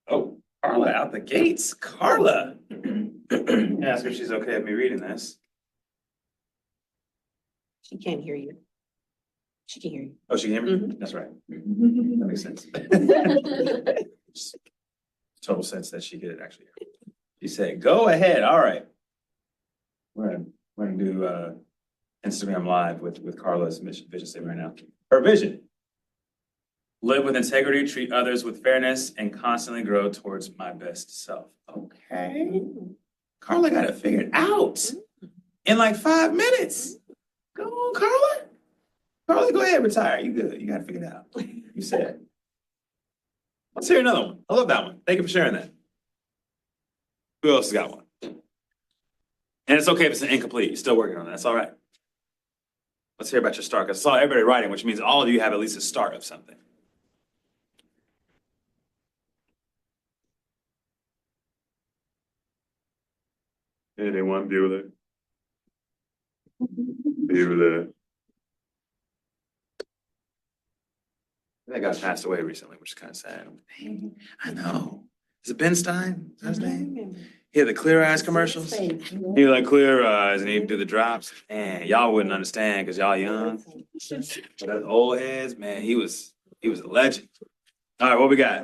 Oh, Carla out the gates. Carla. Ask her if she's okay with me reading this. She can't hear you. She can hear you. Oh, she can hear me? That's right. That makes sense. Total sense that she could actually hear me. She said, go ahead. All right. We're gonna do Instagram Live with Carla's vision statement right now. Her vision. Live with integrity, treat others with fairness, and constantly grow towards my best self. Okay. Carla got it figured out in like 5 minutes. Go on, Carla. Carla, go ahead, retire. You good. You got it figured out. You said. Let's hear another one. I love that one. Thank you for sharing that. Who else has got one? And it's okay if it's an incomplete. You're still working on that. That's all right. Let's hear about your start. Because I saw everybody writing, which means all of you have at least a start of something. Anyone, Bueller? Bueller. That guy passed away recently, which is kind of sad. Dang, I know. Is it Ben Stein? Is that his name? He had the Clear Eyes commercials. He was like Clear Eyes, and he'd do the drops. Man, y'all wouldn't understand because y'all young. But those old heads, man, he was a legend. All right, what we got?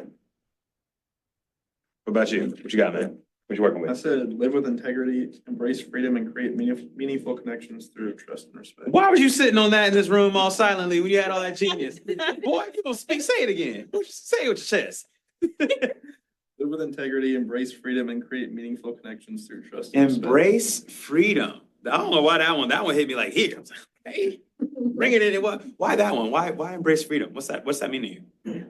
What about you? What you got, man? What you working I with? said, live with integrity, embrace freedom, and create meaningful connections through trust and respect. Why was you sitting on that in this room all silently when you had all that genius? Boy, you gonna speak, say it again. Say it with your chest. Live with integrity, embrace freedom, and create meaningful connections through trust and respect. Embrace freedom. I don't know why that one hit me like here. I was like, hey. Bring it in. Why that one? Why embrace freedom? What's that mean to you?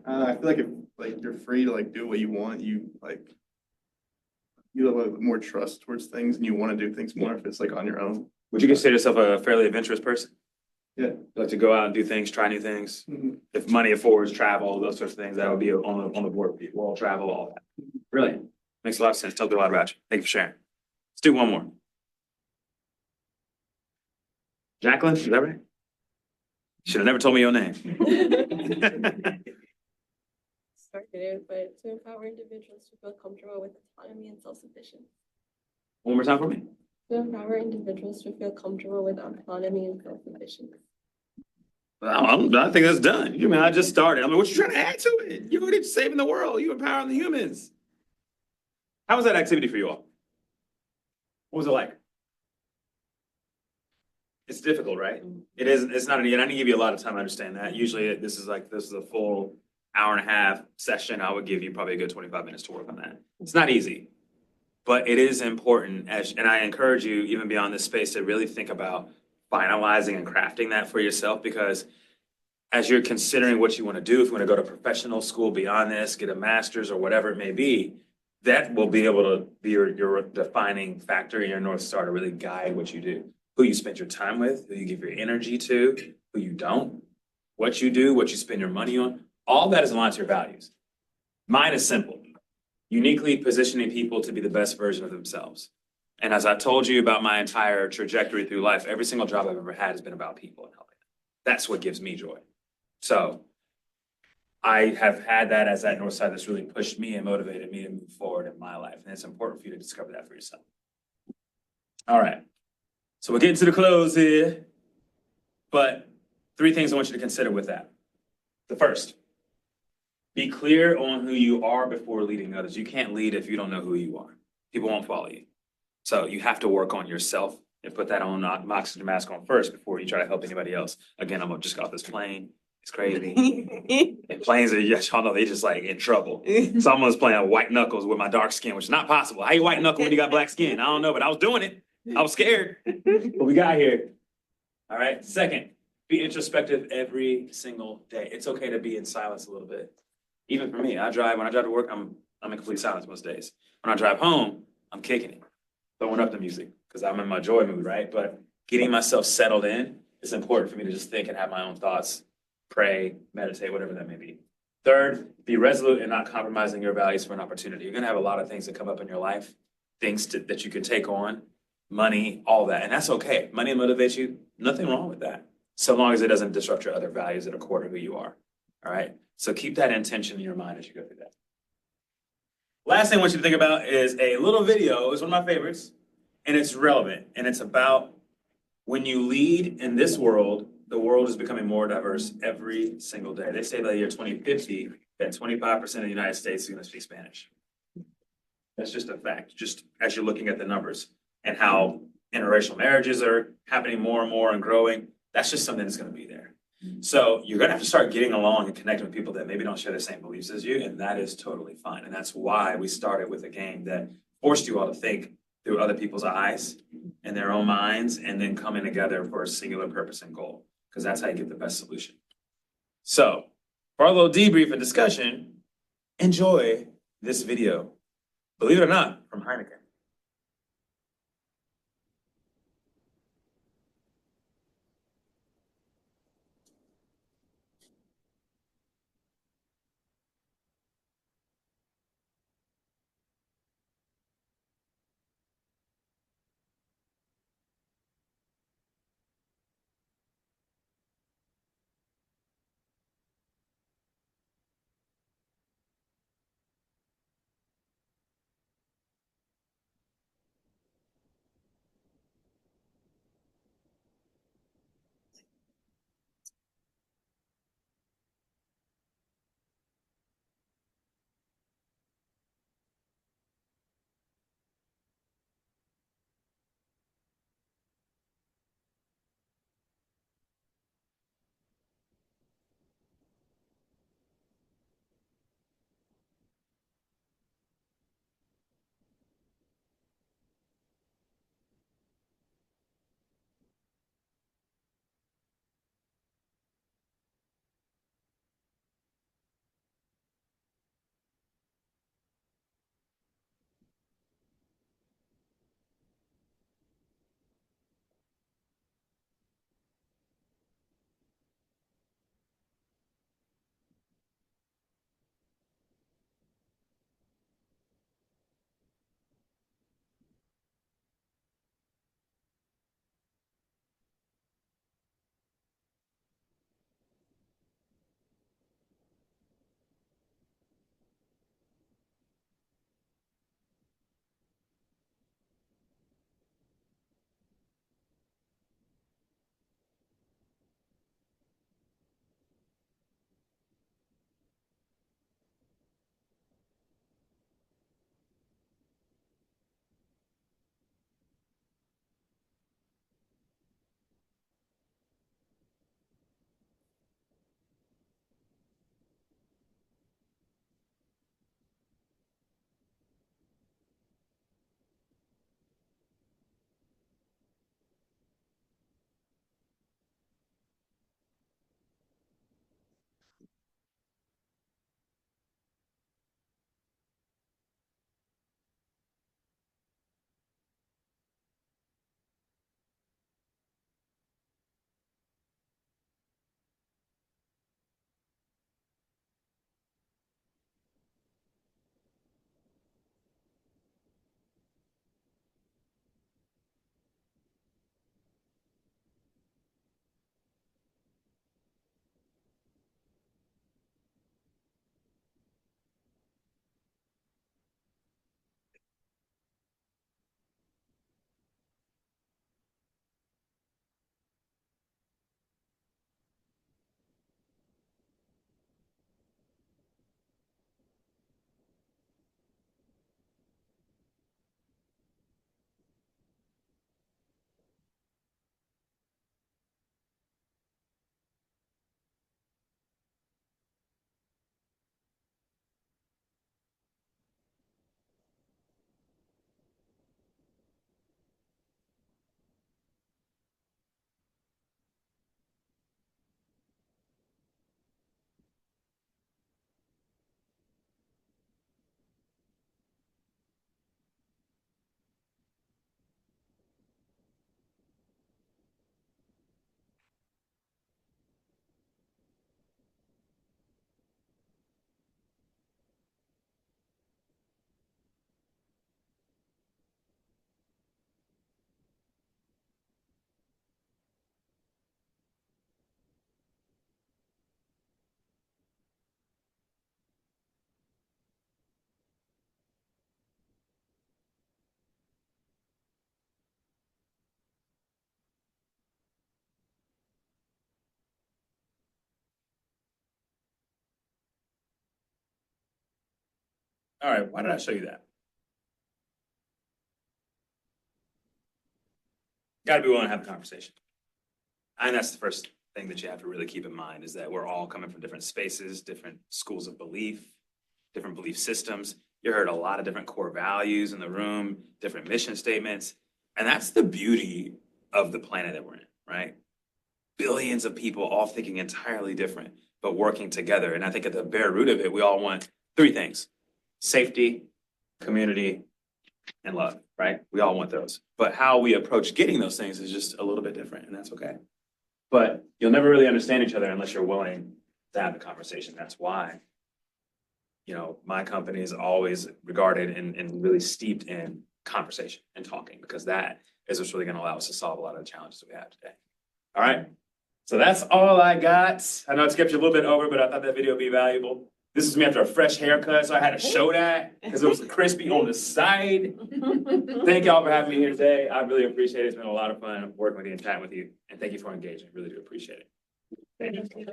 I feel like if like you're free to like do what you want, you have a more trust towards things and you want to do things more if it's like on your own. Would you consider yourself a fairly adventurous person? Yeah. You like to go out and do things, try new things. Mhm. If money affords travel, those sorts of things, that would be on the board with you. World travel, all that. Brilliant. Makes a lot of sense. Tells me a lot about you. Thank you for sharing. Let's do one more. Jacqueline, is that right? Should have never told me your name. Started, but to empower individuals to feel comfortable with autonomy and self-sufficiency. One more time for me. To empower individuals to feel comfortable with autonomy and self-sufficiency. I think that's done. You mean I just started? I mean, what you trying to add to it? You're already saving the world. You empowering the humans. How was that activity for you all? What was it like? It's difficult, right? It is. It's not. And I didn't give you a lot of time. I understand that. Usually, this is a full hour and a half session. I would give you probably a good 25 minutes to work on that. It's not easy, but it is important. And I encourage you, even beyond this space, to really think about finalizing and crafting that for yourself, because as you're considering what you want to do, if you want to go to professional school beyond this, get a master's or whatever it may be, that will be able to be your defining factor in your North Star to really guide what you do. Who you spend your time with, who you give your energy to, who you don't, what you do, what you spend your money on, all that is aligned to your values. Mine is simple, uniquely positioning people to be the best version of themselves. And as I told you about my entire trajectory through life, every single job I've ever had has been about people and helping them. That's what gives me joy. So I have had that as that North Side that's really pushed me and motivated me to move forward in my life. And it's important for you to discover that for yourself. All right. So we're getting to the close here, but 3 things I want you to consider with that. The first, be clear on who you are before leading others. You can't lead if you don't know who you are. People won't follow you. So you have to work on yourself and put that on oxygen mask on first before you try to help anybody else. Again, I'm just got off this plane. It's crazy. And planes are, yes, y'all know, they just like in trouble. So I'm almost playing white knuckles with my dark skin, which is not possible. How you white knuckle when you got black skin? I don't know, but I was doing it. I was scared. But we got here. All right. Second, be introspective every single day. It's okay to be in silence a little bit. Even for me, when I drive to work, I'm in complete silence most days. When I drive home, I'm kicking it, throwing up the music because I'm in my joy mood, right? But getting myself settled in, it's important for me to just think and have my own thoughts, pray, meditate, whatever that may be. Third, be resolute in not compromising your values for an opportunity. You're going to have a lot of things that come up in your life, things that you can take on, money, all that. And that's okay. Money motivates you. Nothing wrong with that. So long as it doesn't disrupt your other values that are core to who you are. All right. So keep that intention in your mind as you go through that. Last thing I want you to think about is a little video. It's one of my favorites, and it's relevant. And it's about when you lead in this world, the world is becoming more diverse every single day. They say by the year 2050, that 25% of the United States is going to speak Spanish. That's just a fact, just as you're looking at the numbers and how interracial marriages are happening more and more and growing. That's just something that's going to be there. So you're going to have to start getting along and connecting with people that maybe don't share the same beliefs as you, and that is totally fine. And that's why we started with a game that forced you all to think through other people's eyes and their own minds, and then coming together for a singular purpose and goal, because that's how you get the best solution. So for our little debrief and discussion, enjoy this video. Believe it or not, from Heineken. All right, why did I show you that? Gotta be willing to have a conversation. And that's the first thing that you have to really keep in mind is that we're all coming from different spaces, different schools of belief, different belief systems. You heard a lot of different core values in the room, different mission statements. And that's the beauty of the planet that we're in, right? Billions of people all thinking entirely different, but working together. And I think at the bare root of it, we all want three things: safety, community, and love, right? We all want those. But how we approach getting those things is just a little bit different, and that's okay. But you'll never really understand each other unless you're willing to have the conversation. That's why, my company is always regarded and really steeped in conversation and talking, because that is what's really going to allow us to solve a lot of the challenges we have today. All right. So that's all I got. I know it skipped you a little bit over, but I thought that video would be valuable. This is me after a fresh haircut, so I had to show that because it was crispy on the side. Thank y'all for having me here today. I really appreciate it. It's been a lot of fun working with you and chatting with you. And thank you for engaging. Really do appreciate it. Thank you.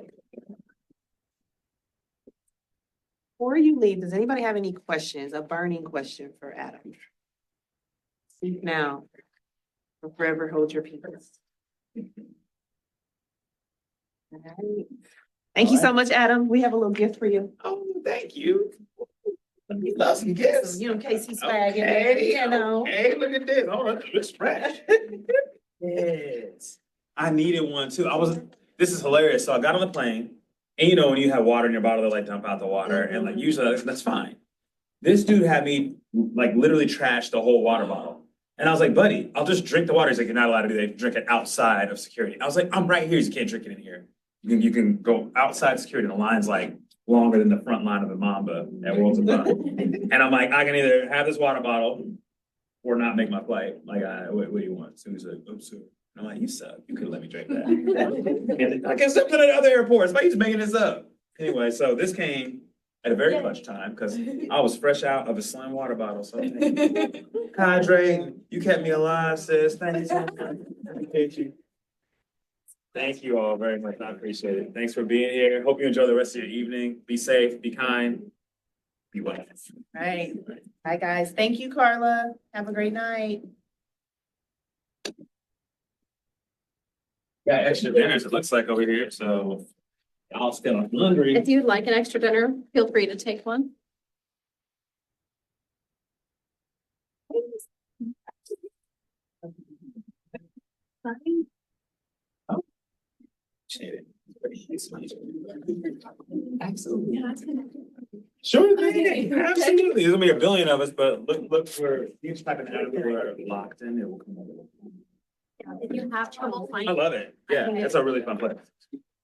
Before you leave, does anybody have any questions, a burning question for Adam? Speak now, or forever hold your peace. All right. Thank you so much, Adam. We have a little gift for you. Oh, thank you. He loves some gifts. You know, Casey swag in there, Hey, look at this. Oh, that looks fresh. Yes. I needed one too. This is hilarious. So I got on the plane, and when you have water in your bottle, they like dump out the water, and like usually that's fine. This dude had me like literally trash the whole water bottle. And I was like, buddy, I'll just drink the water. He's like, you're not allowed to do that. You can drink it outside of security. I was like, I'm right here. You can't drink it in here. You can go outside security. The line's like longer than the front line of the Mamba at Worlds of Fun. And I'm like, I can either have this water bottle or not make my flight. Like, what do you want? So he's like, oops. And I'm like, you suck. You could have let me drink that. And I guess something at other airports. Why are you just making this up? Anyway, so this came at a very clutch time because I was fresh out of a slim water bottle. So hydrate. You kept me alive, sis. Thank you so much. Appreciate you. Thank you all very much. I appreciate it. Thanks for being here. Hope you enjoy the rest of your evening. Be safe, be kind, be well. All right. Bye, guys. Thank you, Carla. Have a great night. Got extra dinners, it looks like over here, so y'all still hungry. If you'd like an extra dinner, feel free to take one. Absolutely. Sure thing. Absolutely. There's gonna be a billion of us, but look for each type of animal are locked in. It will come over. If you have trouble I finding. love it. Yeah, it's a really fun place.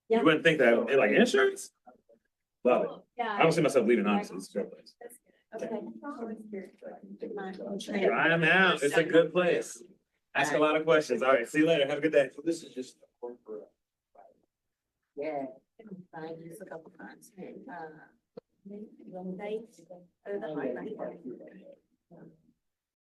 Yeah. You wouldn't think that, like insurance? Love it. Yeah. I don't see myself leaving, honestly. It's a great place. Okay. Try them out. It's a good place. Ask a lot of questions. All right, see you later. Have a good day. This is just a corporate. Yeah. I used a couple times. Wednesday.